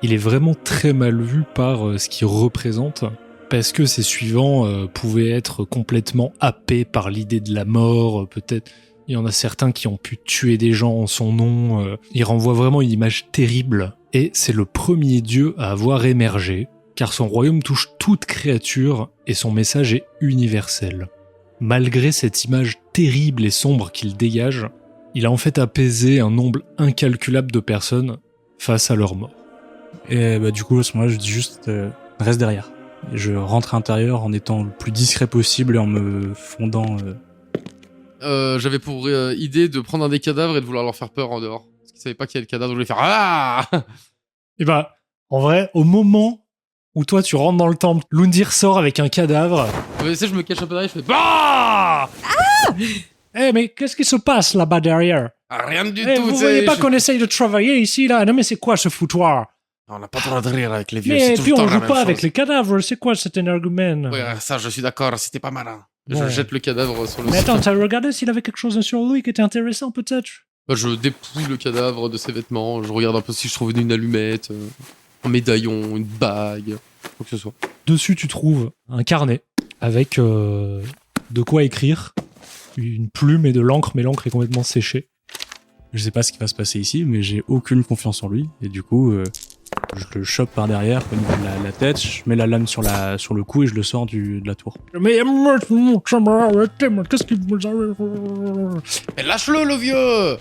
il est vraiment très mal vu par ce qu'il représente, parce que ses suivants pouvaient être complètement happés par l'idée de la mort, peut-être. Il y en a certains qui ont pu tuer des gens en son nom. Il renvoie vraiment une image terrible. Et c'est le premier dieu à avoir émergé, car son royaume touche toute créature et son message est universel. Malgré cette image terrible et sombre qu'il dégage, il a en fait apaisé un nombre incalculable de personnes face à leur mort. Et du coup, à ce moment-là, je dis juste reste derrière. Et je rentre à l'intérieur en étant le plus discret possible et en me fondant... J'avais pour idée de prendre un des cadavres et de vouloir leur faire peur en dehors. Parce qu'ils savaient pas qu'il y avait le cadavre, je voulais faire ah. Et en vrai, au moment où toi tu rentres dans le temple, Lundir sort avec un cadavre. Tu sais, je me cache un peu derrière, je fais bah. Eh mais qu'est-ce qui se passe là-bas derrière? Rien du tout. Vous voyez pas qu'on essaye de travailler ici là? Non mais c'est quoi ce foutoir? On n'a pas trop de rire avec les vieux. Mais c'est puis tout le on temps joue la même pas chose. avec les cadavres, c'est quoi cet énergumène? Ouais, ça, je suis d'accord, c'était pas malin. Bon. Je jette le cadavre sur le Mais sol. attends, t'as regardé s'il avait quelque chose sur lui qui était intéressant peut-être? Je dépouille le cadavre de ses vêtements, je regarde un peu si je trouve une allumette, un médaillon, une bague, quoi que ce soit. Dessus tu trouves un carnet avec de quoi écrire, une plume et de l'encre, mais l'encre est complètement séchée. Je sais pas ce qui va se passer ici, mais j'ai aucune confiance en lui. Et du coup, je le chope par derrière, au niveau de la tête, je mets la lame sur le cou et je le sors de la tour. Mais qu'est-ce qui vous arrive? Mais lâche-le, le vieux.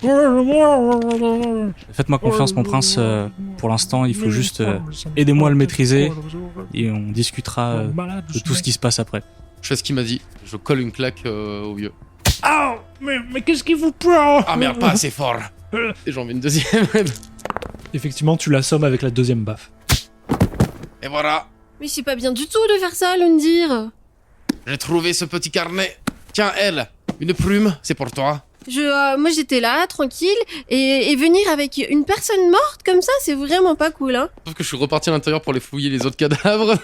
Faites-moi confiance, mon prince. Pour l'instant, il faut juste aidez-moi à le maîtriser et on discutera de tout ce qui se passe après. Je fais ce qu'il m'a dit, je colle une claque au vieux. Ah, mais qu'est-ce qui vous prend? Ah merde, pas assez fort. Et j'en mets une deuxième. Effectivement, tu l'assommes avec la deuxième baffe. Et voilà, Mais c'est pas bien du tout de faire ça, Lundir. j'ai trouvé ce petit carnet. Tiens, elle, une plume, c'est pour toi. Moi j'étais là, tranquille, et venir avec une personne morte comme ça, c'est vraiment pas cool, hein. Sauf que je suis reparti à l'intérieur pour les fouiller les autres cadavres.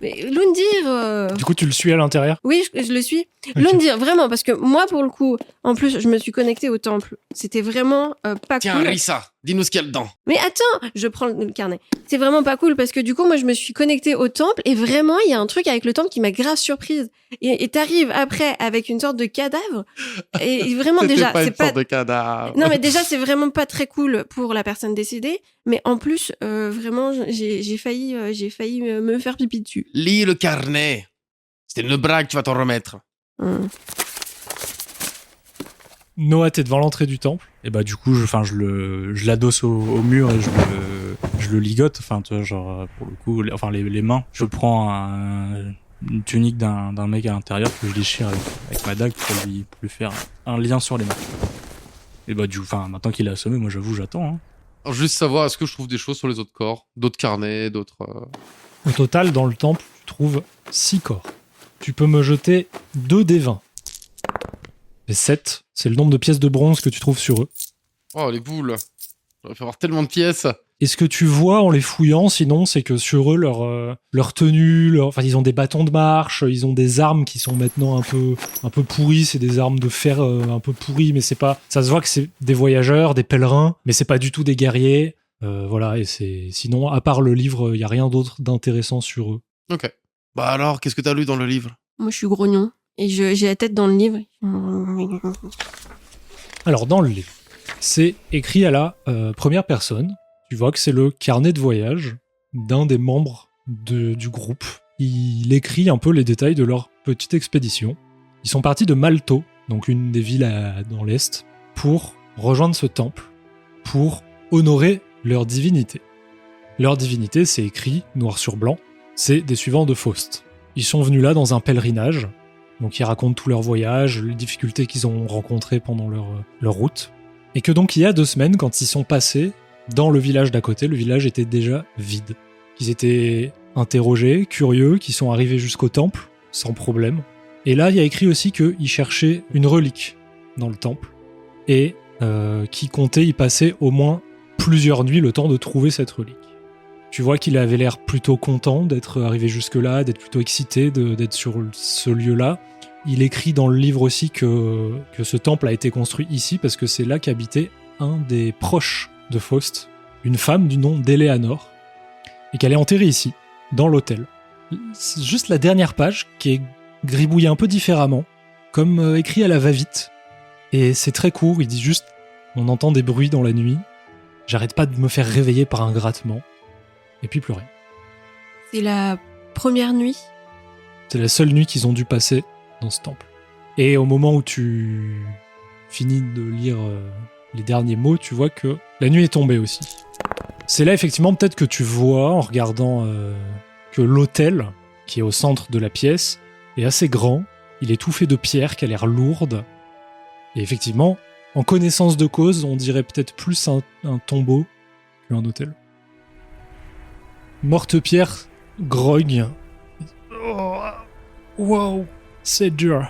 Mais Lundir... Du coup, tu le suis à l'intérieur? Oui, je le suis. Lundir, vraiment, parce que moi, pour le coup, en plus, je me suis connectée au temple. C'était vraiment pas Tiens, cool. Rissa, dis-nous ce qu'il y a dedans. Mais attends, je prends le carnet. C'est vraiment pas cool, parce que du coup, moi, je me suis connectée au temple, et vraiment, il y a un truc avec le temple qui m'a grave surprise. Et t'arrives après avec une sorte de cadavre, et vraiment, déjà, pas c'est une pas... sorte de cadavre. Non, mais déjà, c'est vraiment pas très cool pour la personne décédée. Mais en plus, vraiment, j'ai failli me faire pipi dessus. Lis le carnet. C'était une blague, tu vas t'en remettre. Noah, t'es devant l'entrée du temple. Et du coup, je l'adosse au mur et je le ligote. Enfin, tu vois, genre, pour le coup, les mains. Je prends une tunique d'un mec à l'intérieur que je déchire avec ma dague pour lui faire un lien sur les mains. Et maintenant qu'il est assommé, moi j'avoue, j'attends. Hein. Alors, juste savoir, est-ce que je trouve des choses sur les autres corps? D'autres carnets, d'autres... Au total, dans le temple, tu trouves 6 corps. Tu peux me jeter 2 des 20. Et 7, c'est le nombre de pièces de bronze que tu trouves sur eux. Oh, les boules. J'aurais pu avoir tellement de pièces. Et ce que tu vois en les fouillant, sinon, c'est que sur eux, leur tenue, ils ont des bâtons de marche, ils ont des armes qui sont maintenant un peu pourries, c'est des armes de fer un peu pourries, mais c'est pas... Ça se voit que c'est des voyageurs, des pèlerins, mais c'est pas du tout des guerriers. Voilà, et sinon, à part le livre, il y a rien d'autre d'intéressant sur eux. Ok. Bah alors, qu'est-ce que t'as lu dans le livre? Moi, je suis grognon. Et j'ai la tête dans le livre. Alors, dans le livre, c'est écrit à la première personne. Tu vois que c'est le carnet de voyage d'un des membres du groupe. Il écrit un peu les détails de leur petite expédition. Ils sont partis de Malto, donc une des villes dans l'Est, pour rejoindre ce temple, pour honorer leur divinité. Leur divinité, c'est écrit, noir sur blanc, c'est des suivants de Faust. Ils sont venus là dans un pèlerinage, donc ils racontent tout leur voyage, les difficultés qu'ils ont rencontrées pendant leur route, et que donc il y a 2 semaines, quand ils sont passés dans le village d'à côté, le village était déjà vide. Ils étaient interrogés, curieux, qui sont arrivés jusqu'au temple, sans problème. Et là, il y a écrit aussi qu'ils cherchaient une relique dans le temple, et qui comptait y passer au moins plusieurs nuits le temps de trouver cette relique. Tu vois qu'il avait l'air plutôt content d'être arrivé jusque-là, d'être plutôt excité d'être sur ce lieu-là. Il écrit dans le livre aussi que ce temple a été construit ici parce que c'est là qu'habitait un des proches de Faust, une femme du nom d'Éléanore, et qu'elle est enterrée ici, dans l'autel. C'est juste la dernière page qui est gribouillée un peu différemment, comme écrit à la va-vite. Et c'est très court, il dit juste « On entend des bruits dans la nuit, j'arrête pas de me faire réveiller par un grattement. » Et puis plus rien. C'est la première nuit. C'est la seule nuit qu'ils ont dû passer dans ce temple. Et au moment où tu finis de lire les derniers mots, tu vois que la nuit est tombée aussi. C'est là effectivement peut-être que tu vois en regardant que l'autel qui est au centre de la pièce est assez grand. Il est tout fait de pierre qui a l'air lourde. Et effectivement, en connaissance de cause, on dirait peut-être plus un tombeau qu'un autel. Morte-Pierre grogne. Oh, wow, c'est dur.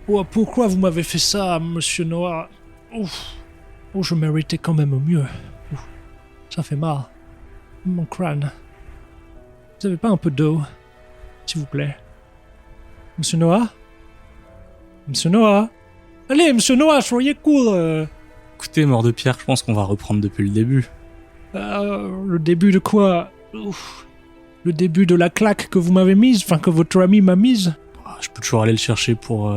Oh, pourquoi vous m'avez fait ça, monsieur Noah? Ouf. Oh, je méritais quand même mieux. Ouf. Ça fait mal. Mon crâne. Vous avez pas un peu d'eau, s'il vous plaît? Monsieur Noah? Monsieur Noah? Allez, monsieur Noah, soyez cool. Écoutez, Mort-de-Pierre, je pense qu'on va reprendre depuis le début. Le début de quoi? Ouf. Le début de la claque que vous m'avez mise, enfin que votre ami m'a mise. Je peux toujours aller le chercher pour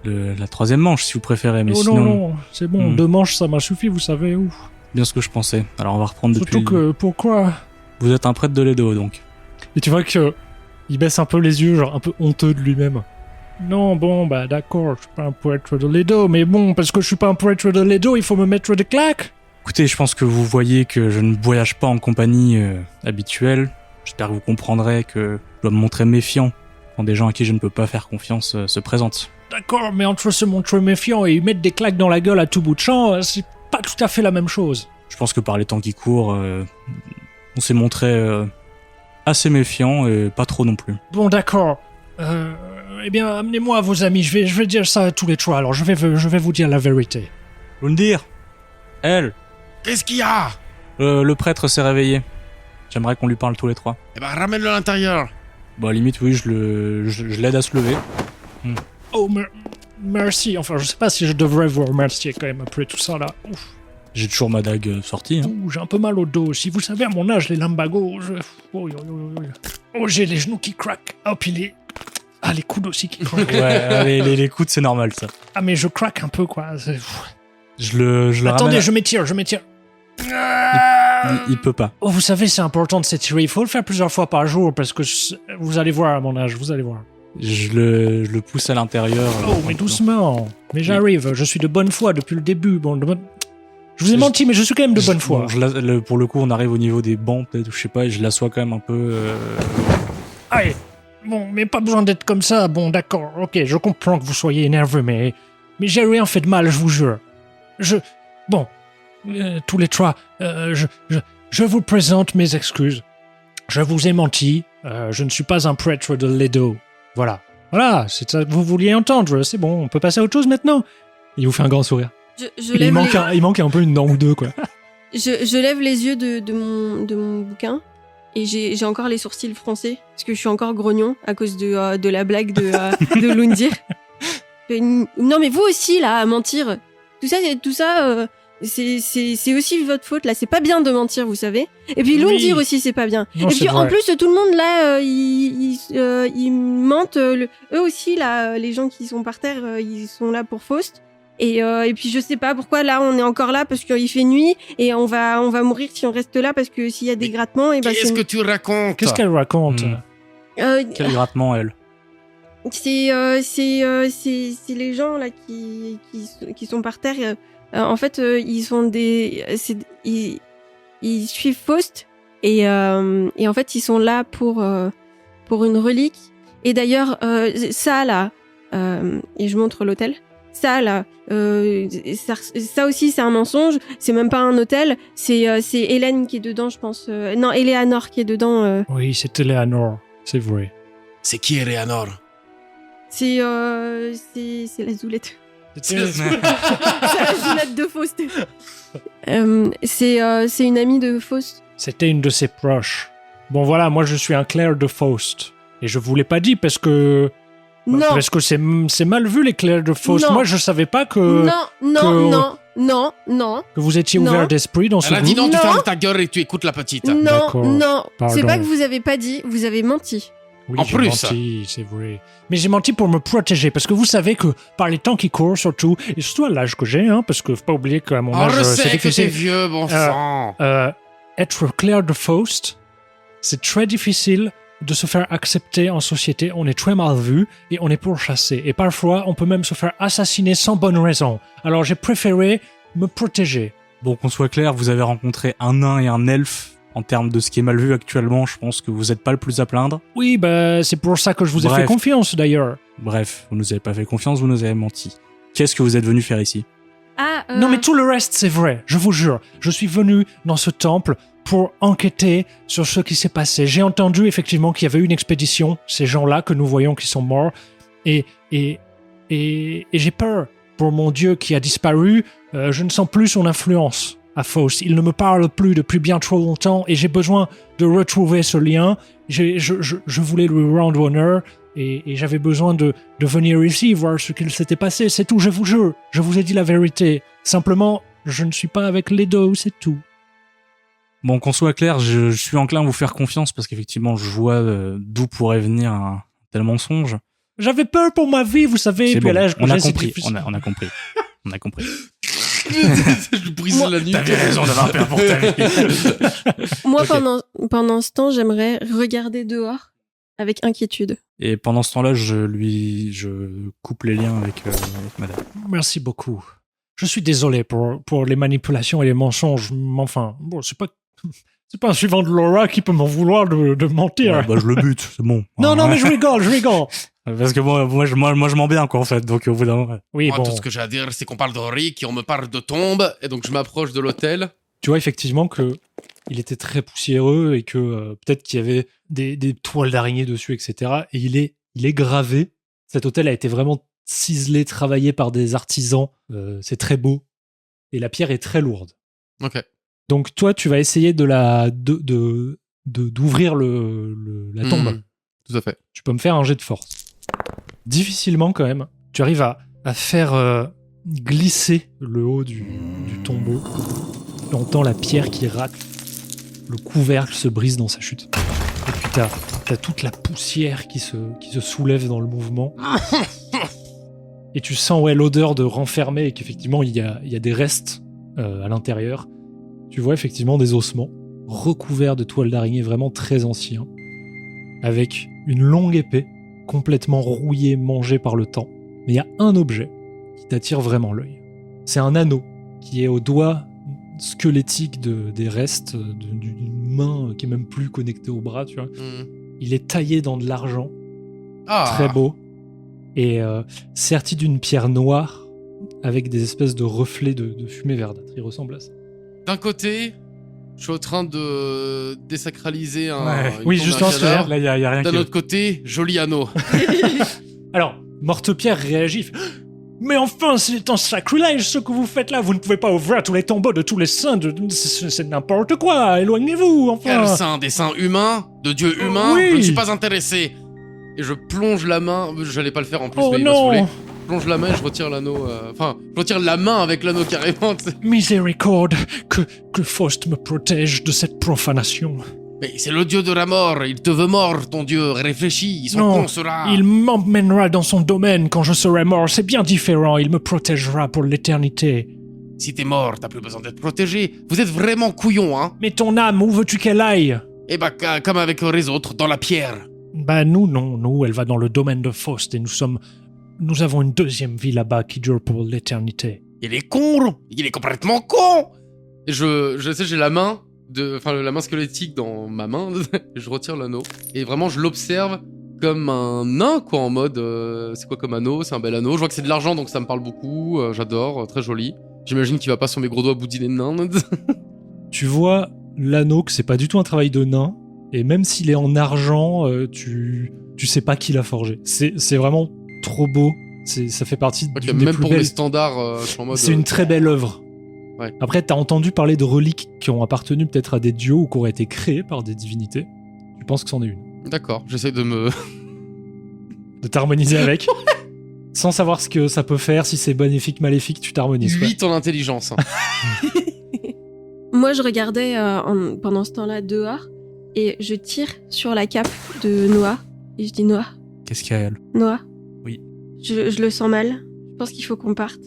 la 3e manche, si vous préférez, mais oh sinon... non, c'est bon, 2 manches ça m'a suffi, vous savez. Ouf. Bien ce que je pensais. Alors on va reprendre depuis... Surtout que, pourquoi? Vous êtes un prêtre de l'Edo, donc. Et tu vois que il baisse un peu les yeux, genre un peu honteux de lui-même. Non, bon, bah d'accord, je suis pas un prêtre de l'Edo, mais bon, parce que je suis pas un prêtre de l'Edo, il faut me mettre des claques. Écoutez, je pense que vous voyez que je ne voyage pas en compagnie habituelle. J'espère que vous comprendrez que je dois me montrer méfiant quand des gens à qui je ne peux pas faire confiance se présentent. D'accord, mais entre se montrer méfiant et mettre des claques dans la gueule à tout bout de champ, c'est pas tout à fait la même chose. Je pense que par les temps qui courent, on s'est montré assez méfiant et pas trop non plus. Bon, d'accord. Eh bien, amenez-moi vos amis, je vais dire ça à tous les 3, alors je vais vous dire la vérité. Lundir, elle, Qu'est-ce qu'il y a? le prêtre s'est réveillé. J'aimerais qu'on lui parle tous les 3. Eh ben, ramène-le à l'intérieur. Bah, limite, oui, je l'aide à se lever. Oh, merci, enfin, je sais pas si je devrais vous remercier quand même après tout ça là. Ouf. J'ai toujours ma dague sortie. Hein. Ouh, j'ai un peu mal au dos aussi. Vous savez, à mon âge, les lumbagos, oh, j'ai les genoux qui craquent. Oh, puis les coudes aussi qui craquent. Ouais, les coudes, c'est normal, ça. Ah, mais je craque un peu, quoi. Je le Attendez, ramène. je m'étire. Il peut pas. Oh, vous savez, c'est important de s'étirer. Il faut le faire plusieurs fois par jour parce que vous allez voir à mon âge, vous allez voir. Je le pousse à l'intérieur. Oh, mais doucement. Mais j'arrive, je suis de bonne foi depuis le début. Bon, je vous ai menti, mais je suis quand même de bonne foi. Bon, pour le coup, on arrive au niveau des bancs, peut-être, ou je sais pas, et je l'assois quand même un peu... Allez, bon, mais pas besoin d'être comme ça. Bon, d'accord, ok, je comprends que vous soyez énerveux, mais j'ai rien fait de mal, je vous jure. Bon, tous les 3, je vous présente mes excuses. Je vous ai menti, je ne suis pas un prêtre de l'Edo. Voilà, c'est ça que vous vouliez entendre, c'est bon, on peut passer à autre chose maintenant. Il vous fait un grand sourire. Il manque un peu une dent ou deux, quoi. Je lève les yeux de mon bouquin et j'ai encore les sourcils froncés parce que je suis encore grognon à cause de la blague de Lundir. Non mais vous aussi là à mentir. Tout ça c'est aussi votre faute là, c'est pas bien de mentir, vous savez. Et puis Lundir aussi c'est pas bien. Non, et puis en plus tout le monde là ils mentent eux aussi là, les gens qui sont par terre ils sont là pour Faust. Et puis je sais pas pourquoi là on est encore là parce qu'il fait nuit et on va mourir si on reste là parce que s'il y a des grattements et Qu'est-ce que tu racontes? Qu'est-ce qu'elle raconte? Quel grattement, elle? C'est les gens là qui sont par terre. En fait, ils sont ils suivent Faust Et en fait, ils sont là pour une relique. Et d'ailleurs, ça là, et je montre l'hôtel. Ça là, ça aussi c'est un mensonge. C'est même pas un hôtel. C'est Hélène qui est dedans, je pense. Non, Eleanor qui est dedans. Oui, c'est Eleanor, c'est vrai. C'est qui Eleanor? C'est la Zoulette. C'était- C'est la Zoulette de Faust. C'est une amie de Faust. C'était une de ses proches. Bon voilà, moi je suis un clerc de Faust. Et je vous l'ai pas dit parce que... Non. Parce que c'est mal vu les clercs de Faust. Non. Moi je savais pas que Non. vous étiez Non. ouvert d'esprit dans ce Elle a dit groupe. non, tu Non. fermes ta gueule et tu écoutes la petite. D'accord. Non. Pardon. C'est pas que vous avez pas dit, vous avez menti. Oui, En j'ai plus. menti, c'est vrai. Mais j'ai menti pour me protéger, parce que vous savez que par les temps qui courent, surtout, et surtout à l'âge que j'ai, hein, parce que faut pas oublier qu'à mon Oh, âge, je c'est sais que t'es difficile. vieux, bon sang. Être clerc de Faust, c'est très difficile de se faire accepter en société. On est très mal vu et on est pourchassé. Et parfois, on peut même se faire assassiner sans bonne raison. Alors j'ai préféré me protéger. Bon, qu'on soit clair, vous avez rencontré un nain et un elfe. En termes de ce qui est mal vu actuellement, je pense que vous n'êtes pas le plus à plaindre. Oui, bah, c'est pour ça que je vous ai Bref. fait confiance d'ailleurs. Bref, vous nous avez pas fait confiance, vous nous avez menti. Qu'est-ce que vous êtes venu faire ici? Ah, Non, mais tout le reste, c'est vrai. Je vous jure. Je suis venu dans ce temple pour enquêter sur ce qui s'est passé. J'ai entendu effectivement qu'il y avait une expédition, ces gens-là que nous voyons qui sont morts, et j'ai peur pour mon dieu qui a disparu. Je ne sens plus son influence à Faust. Il ne me parle plus depuis bien trop longtemps et j'ai besoin de retrouver ce lien. Je voulais lui rendre honneur et j'avais besoin de venir ici voir ce qu'il s'était passé. C'est tout, je vous jure. Je vous ai dit la vérité. Simplement, je ne suis pas avec les deux, c'est tout. Bon, qu'on soit clair, je suis enclin à vous faire confiance parce qu'effectivement, je vois d'où pourrait venir un tel mensonge. J'avais peur pour ma vie, vous savez. C'est Et puis à bon, l'âge que on a j'ai, c'est compris, difficile. on a compris. On a compris. Je brise la nuit. T'avais raison d'avoir peur pour ta vie. Moi, Ok. pendant ce temps, j'aimerais regarder dehors avec inquiétude. Et pendant ce temps-là, je coupe les liens avec madame. Merci beaucoup. Je suis désolé pour les manipulations et les mensonges. Mais enfin, bon, c'est pas un suivant de Laura qui peut m'en vouloir de mentir. Ouais, bah, je le bute, c'est bon. Non, Ouais. mais je rigole. Parce que moi, je m'en bien, quoi, en fait. Donc, au bout d'un moment. Oui, Moi, bon. tout ce que j'ai à dire, c'est qu'on parle de Rick et on me parle de tombe. Et donc, je m'approche de l'hôtel. Tu vois effectivement que il était très poussiéreux et que peut-être qu'il y avait des toiles d'araignée dessus, etc. Et il est gravé. Cet hôtel a été vraiment ciselé, travaillé par des artisans. C'est très beau. Et la pierre est très lourde. Ok. Donc toi, tu vas essayer d'ouvrir la tombe. Tout à fait. Tu peux me faire un jet de force. Difficilement quand même. Tu arrives à faire glisser le haut du tombeau. Tu entends la pierre qui rate. Le couvercle se brise dans sa chute. Et puis t'as toute la poussière qui se soulève dans le mouvement. Et tu sens l'odeur de renfermé et qu'effectivement il y a des restes à l'intérieur. Tu vois effectivement des ossements recouverts de toiles d'araignée vraiment très anciens, avec une longue épée complètement rouillée, mangée par le temps. Mais il y a un objet qui t'attire vraiment l'œil. C'est un anneau qui est au doigt squelettique des restes d'une main qui est même plus connectée au bras, tu vois. Il est taillé dans de l'argent, Ah. très beau, et serti d'une pierre noire avec des espèces de reflets de fumée verdâtre. Il ressemble à ça. D'un côté, je suis en train de désacraliser une Oui, tombe justement, d'un cadavre. Là, il y a rien D'un qui... autre côté, joli anneau. Alors, Mortepierre réagit. Mais enfin, c'est un sacrilège ce que vous faites là. Vous ne pouvez pas ouvrir tous les tombeaux de tous les saints. C'est n'importe quoi. Éloignez-vous, enfin. Quel saint? Des saints humains? De dieux humains? Oui. Je ne suis pas intéressé. Et je plonge la main. J'allais pas le faire en plus, Oh mais il va se non. voler. Je plonge la main et je retire l'anneau. Enfin, je retire la main avec l'anneau carrément. tu sais. Miséricorde, que Faust me protège de cette profanation. Mais c'est le dieu de la mort. Il te veut mort, ton dieu. Réfléchis. Son Non, con sera. il m'emmènera dans son domaine quand je serai mort. C'est bien différent. Il me protégera pour l'éternité. Si t'es mort, t'as plus besoin d'être protégé. Vous êtes vraiment couillon, hein? Mais ton âme, où veux-tu qu'elle aille? Eh bah, comme avec les autres, dans la pierre. Bah nous, non. Nous, elle va dans le domaine de Faust et nous avons une deuxième vie là-bas qui dure pour l'éternité. Il est con, il est complètement con. Et je sais, j'ai la main la main squelettique dans ma main, je retire l'anneau. Et vraiment, je l'observe comme un nain, quoi, en mode, c'est quoi comme anneau? C'est un bel anneau. Je vois que c'est de l'argent, donc ça me parle beaucoup. J'adore, très joli. J'imagine qu'il va pas sur mes gros doigts boudiner de nain. Tu vois l'anneau, que c'est pas du tout un travail de nain, et même s'il est en argent, tu sais pas qui l'a forgé. C'est vraiment trop beau. Ça fait partie Ok, d'une des même plus pour belles. mes standards, je suis en mode. C'est une très belle œuvre. Ouais. Après, t'as entendu parler de reliques qui ont appartenu peut-être à des dieux ou qui auraient été créées par des divinités. Tu penses que c'en est une. D'accord, j'essaie de me. De t'harmoniser avec. Sans savoir ce que ça peut faire, si c'est bénéfique, maléfique, tu t'harmonises. quoi. 8 en intelligence. Moi, je regardais pendant ce temps-là dehors et je tire sur la cape de Noah. Et je dis Noah, Qu'est-ce qu'il y a, elle? Noah. Oui. Je le sens mal. Je pense qu'il faut qu'on parte.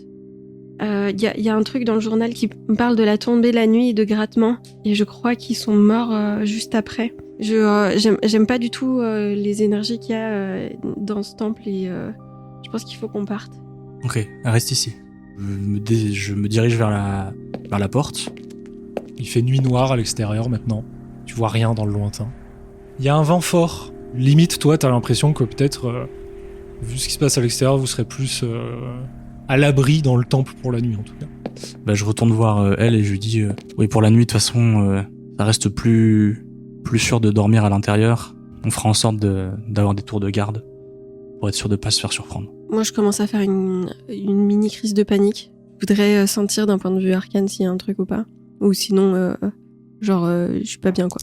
Il y a un truc dans le journal qui me parle de la tombée la nuit et de grattement. Et je crois qu'ils sont morts juste après. J'aime pas du tout les énergies qu'il y a dans ce temple et je pense qu'il faut qu'on parte. Ok, reste ici. Je me dirige vers la porte. Il fait nuit noire à l'extérieur maintenant. Tu vois rien dans le lointain. Il y a un vent fort. Limite, toi, t'as l'impression que peut-être, vu ce qui se passe à l'extérieur, vous serez plus à l'abri dans le temple pour la nuit, en tout cas. Bah, je retourne voir elle et je lui dis oui, pour la nuit, de toute façon, ça reste plus sûr de dormir à l'intérieur. On fera en sorte d'avoir des tours de garde pour être sûr de pas se faire surprendre. Moi, je commence à faire une mini crise de panique. Je voudrais sentir d'un point de vue arcane s'il y a un truc ou pas. Ou sinon, je suis pas bien, quoi.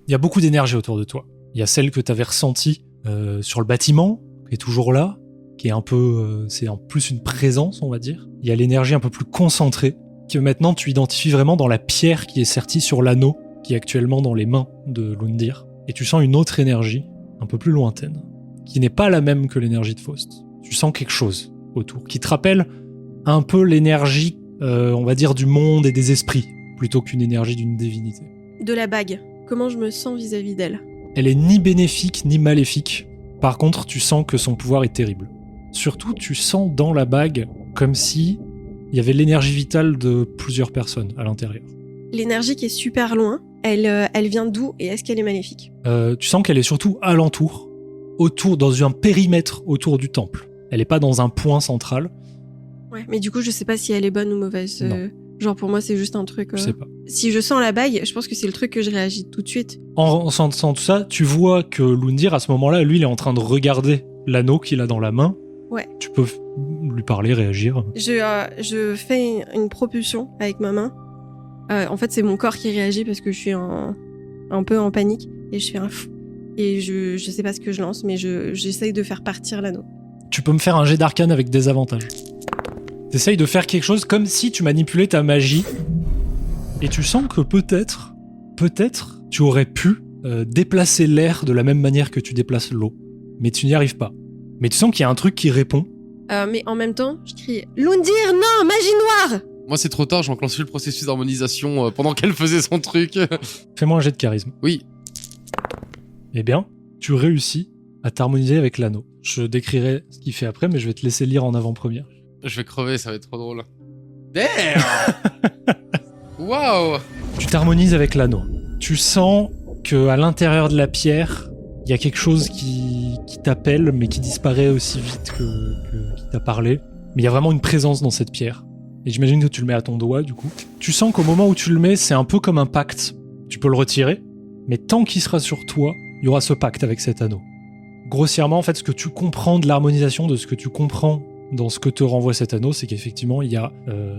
Il y a beaucoup d'énergie autour de toi. Il y a celle que t'avais ressentie sur le bâtiment, qui est toujours là, qui est un peu... c'est en plus une présence, on va dire. Il y a l'énergie un peu plus concentrée, que maintenant tu identifies vraiment dans la pierre qui est sertie sur l'anneau, qui est actuellement dans les mains de Lundir. Et tu sens une autre énergie, un peu plus lointaine, qui n'est pas la même que l'énergie de Faust. Tu sens quelque chose autour, qui te rappelle un peu l'énergie, on va dire, du monde et des esprits, plutôt qu'une énergie d'une divinité. De la bague. Comment je me sens vis-à-vis d'elle? Elle est ni bénéfique ni maléfique. Par contre, tu sens que son pouvoir est terrible. Surtout, tu sens dans la bague comme si il y avait l'énergie vitale de plusieurs personnes à l'intérieur. L'énergie qui est super loin, elle vient d'où et est-ce qu'elle est maléfique? Tu sens qu'elle est surtout alentour, dans un périmètre autour du temple. Elle est pas dans un point central. Ouais, mais du coup, je sais pas si elle est bonne ou mauvaise. Non. Genre, pour moi, c'est juste un truc... Je sais pas. Si je sens la bague, je pense que c'est le truc que je réagis tout de suite. En sentant tout ça, tu vois que Lundir, à ce moment-là, lui, il est en train de regarder l'anneau qu'il a dans la main. Ouais. Tu peux lui parler, réagir. Je fais une propulsion avec ma main. En fait, c'est mon corps qui réagit parce que je suis un peu en panique. Et je fais un fou. Et je sais pas ce que je lance, mais j'essaye de faire partir l'anneau. Tu peux me faire un jet d'arcane avec des avantages. T'essayes de faire quelque chose comme si tu manipulais ta magie. Et tu sens que peut-être, tu aurais pu déplacer l'air de la même manière que tu déplaces l'eau. Mais tu n'y arrives pas. Mais tu sens qu'il y a un truc qui répond. Mais en même temps, je crie « Lundir, non, magie noire !» Moi, c'est trop tard, j'ai enclenché le processus d'harmonisation pendant qu'elle faisait son truc. Fais-moi un jet de charisme. Oui. Eh bien, tu réussis à t'harmoniser avec l'anneau. Je décrirai ce qu'il fait après, mais je vais te laisser lire en avant-première. Je vais crever, ça va être trop drôle. Damn. Waouh. Tu t'harmonises avec l'anneau. Tu sens que à l'intérieur de la pierre, il y a quelque chose qui t'appelle, mais qui disparaît aussi vite que qui t'a parlé. Mais il y a vraiment une présence dans cette pierre. Et j'imagine que tu le mets à ton doigt, du coup. Tu sens qu'au moment où tu le mets, c'est un peu comme un pacte. Tu peux le retirer, mais tant qu'il sera sur toi, il y aura ce pacte avec cet anneau. Grossièrement, en fait, ce que tu comprends de l'harmonisation, de ce que tu comprends dans ce que te renvoie cet anneau, c'est qu'effectivement, il y a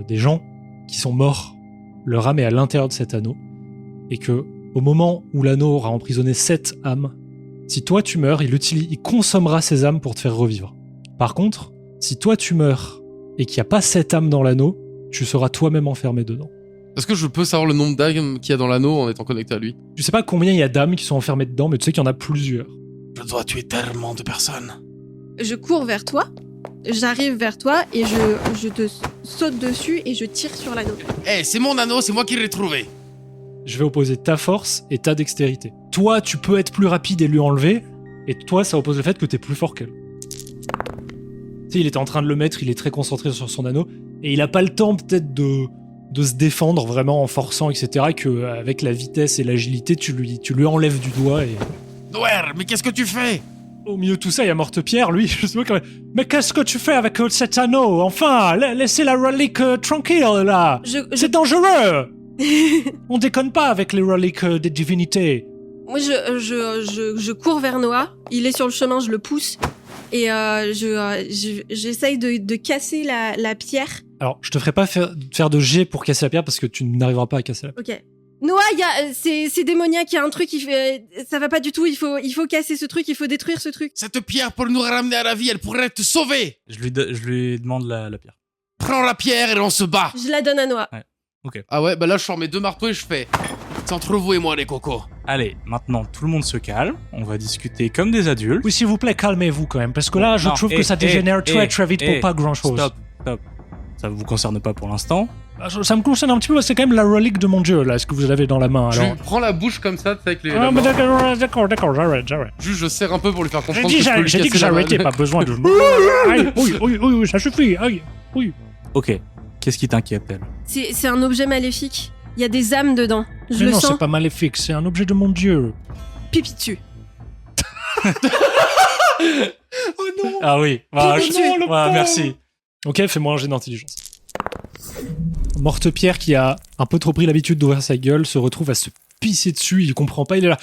des gens qui sont morts. Leur âme est à l'intérieur de cet anneau. Et que, au moment où l'anneau aura emprisonné 7 âmes, si toi tu meurs, il consommera ces âmes pour te faire revivre. Par contre, si toi tu meurs et qu'il n'y a pas 7 âmes dans l'anneau, tu seras toi-même enfermé dedans. Est-ce que je peux savoir le nombre d'âmes qu'il y a dans l'anneau en étant connecté à lui? Tu sais pas combien il y a d'âmes qui sont enfermées dedans, mais tu sais qu'il y en a plusieurs. Je dois tuer tellement de personnes. Je cours vers toi, j'arrive vers toi et je te saute dessus et je tire sur l'anneau. C'est mon anneau, c'est moi qui l'ai trouvé. Je vais opposer ta force et ta dextérité. Toi, tu peux être plus rapide et lui enlever, et toi, ça oppose le fait que t'es plus fort qu'elle. Tu sais, il était en train de le mettre, il est très concentré sur son anneau, et il a pas le temps peut-être de de se défendre vraiment en forçant, etc. Que avec la vitesse et l'agilité, tu lui enlèves du doigt et... Noël, mais qu'est-ce que tu fais? Au milieu de tout ça, il y a Morte-Pierre, lui, je sais pas quand même. Mais qu'est-ce que tu fais avec cet anneau? Enfin, laissez la relique tranquille, là. C'est dangereux. On déconne pas avec les reliques des divinités. Moi, je cours vers Noah. Il est sur le chemin, je le pousse. Et j'essaye de casser la pierre. Alors, je te ferai pas faire de jet pour casser la pierre parce que tu n'arriveras pas à casser la pierre. Ok. Noah, c'est démoniaque, il y a un truc qui fait... Ça va pas du tout, il faut casser ce truc, il faut détruire ce truc. Cette pierre pour nous ramener à la vie, elle pourrait te sauver. Je lui demande la pierre. Prends la pierre et on se bat. Je la donne à Noah. Ouais. Ok. Ah ouais, bah là je sors mes 2 marteaux et je fais. C'est entre vous et moi les cocos. Allez, maintenant tout le monde se calme. On va discuter comme des adultes. Oui, s'il vous plaît, calmez-vous quand même, parce que là, je trouve que ça dégénère très vite pour pas grand-chose. Stop. Ça vous concerne pas pour l'instant. Ça me concerne un petit peu, parce que c'est quand même la relique de mon dieu, là, ce que vous avez dans la main, Je alors... lui prends la bouche comme ça, tu sais, avec les. Ah, mais d'accord, j'arrête. Juste je serre un peu pour lui faire J'ai comprendre dit, que je peux lui j'ai dit que casser la j'arrêtais, main. pas besoin de... Aïe, oui, ça suffit, aïe, oui. Ok. Qu'est-ce qui t'inquiète, elle? C'est un objet maléfique. Il y a des âmes dedans. Je Mais le non, sens. c'est pas maléfique, c'est un objet de mon dieu. Pipi dessus. Oh non. Ah oui. Merci. Ok, fais-moi un jet d'intelligence. Morte-Pierre, qui a un peu trop pris l'habitude d'ouvrir sa gueule, se retrouve à se pisser dessus, il comprend pas, il est là...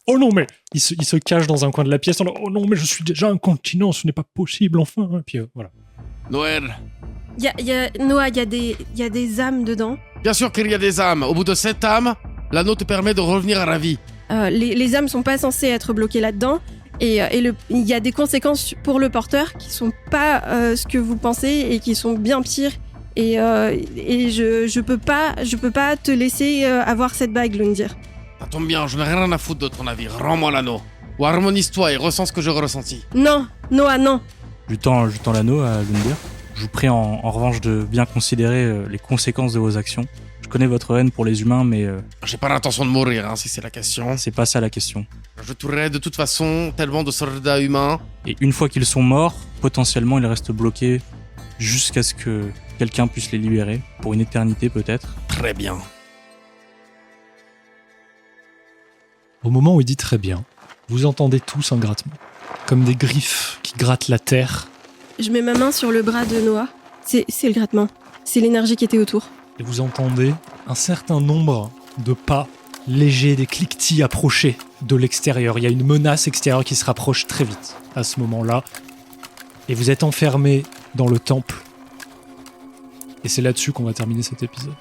Oh non, mais... Il se cache dans un coin de la pièce, en disant, oh non, mais je suis déjà incontinent, ce n'est pas possible, enfin. Et puis voilà. Noël. Noah, il y a des âmes dedans. Bien sûr qu'il y a des âmes. Au bout de 7 âmes, l'anneau te permet de revenir à la vie. Les âmes sont pas censées être bloquées là-dedans. Et il y a des conséquences pour le porteur qui sont pas ce que vous pensez et qui sont bien pires. Et je peux pas te laisser avoir cette bague, Lundir. Ça tombe bien, je n'ai rien à foutre de ton avis. Rends-moi l'anneau. Ou harmonise-toi et ressens ce que j'ai ressenti. Non, Noah, non. Je lui tends l'anneau à Lundir. Je vous prie en revanche de bien considérer les conséquences de vos actions. Je connais votre haine pour les humains, mais J'ai pas l'intention de mourir, hein, si c'est la question. c'est pas ça la question. Je tuerai de toute façon tellement de soldats humains. Et une fois qu'ils sont morts, potentiellement ils restent bloqués jusqu'à ce que quelqu'un puisse les libérer, pour une éternité peut-être. Très bien. Au moment où il dit très bien, vous entendez tous un grattement. Comme des griffes qui grattent la terre. Je mets ma main sur le bras de Noah. C'est le grattement. C'est l'énergie qui était autour. Et vous entendez un certain nombre de pas légers, des cliquetis approcher de l'extérieur. Il y a une menace extérieure qui se rapproche très vite à ce moment-là. Et vous êtes enfermés dans le temple. Et c'est là-dessus qu'on va terminer cet épisode.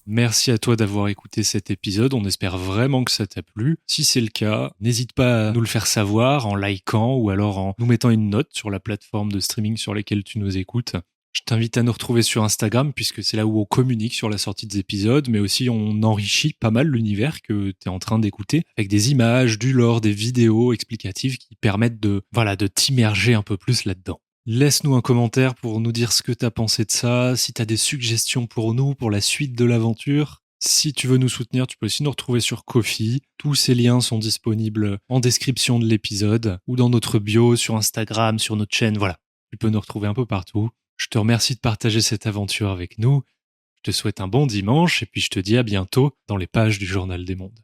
Merci à toi d'avoir écouté cet épisode, on espère vraiment que ça t'a plu. Si c'est le cas, n'hésite pas à nous le faire savoir en likant ou alors en nous mettant une note sur la plateforme de streaming sur laquelle tu nous écoutes. Je t'invite à nous retrouver sur Instagram puisque c'est là où on communique sur la sortie des épisodes, mais aussi on enrichit pas mal l'univers que tu es en train d'écouter avec des images, du lore, des vidéos explicatives qui permettent de t'immerger un peu plus là-dedans. Laisse-nous un commentaire pour nous dire ce que t'as pensé de ça, si t'as des suggestions pour nous, pour la suite de l'aventure. Si tu veux nous soutenir, tu peux aussi nous retrouver sur Ko-fi. Tous ces liens sont disponibles en description de l'épisode ou dans notre bio sur Instagram, sur notre chaîne, voilà. Tu peux nous retrouver un peu partout. Je te remercie de partager cette aventure avec nous. Je te souhaite un bon dimanche et puis je te dis à bientôt dans les pages du Journal des Mondes.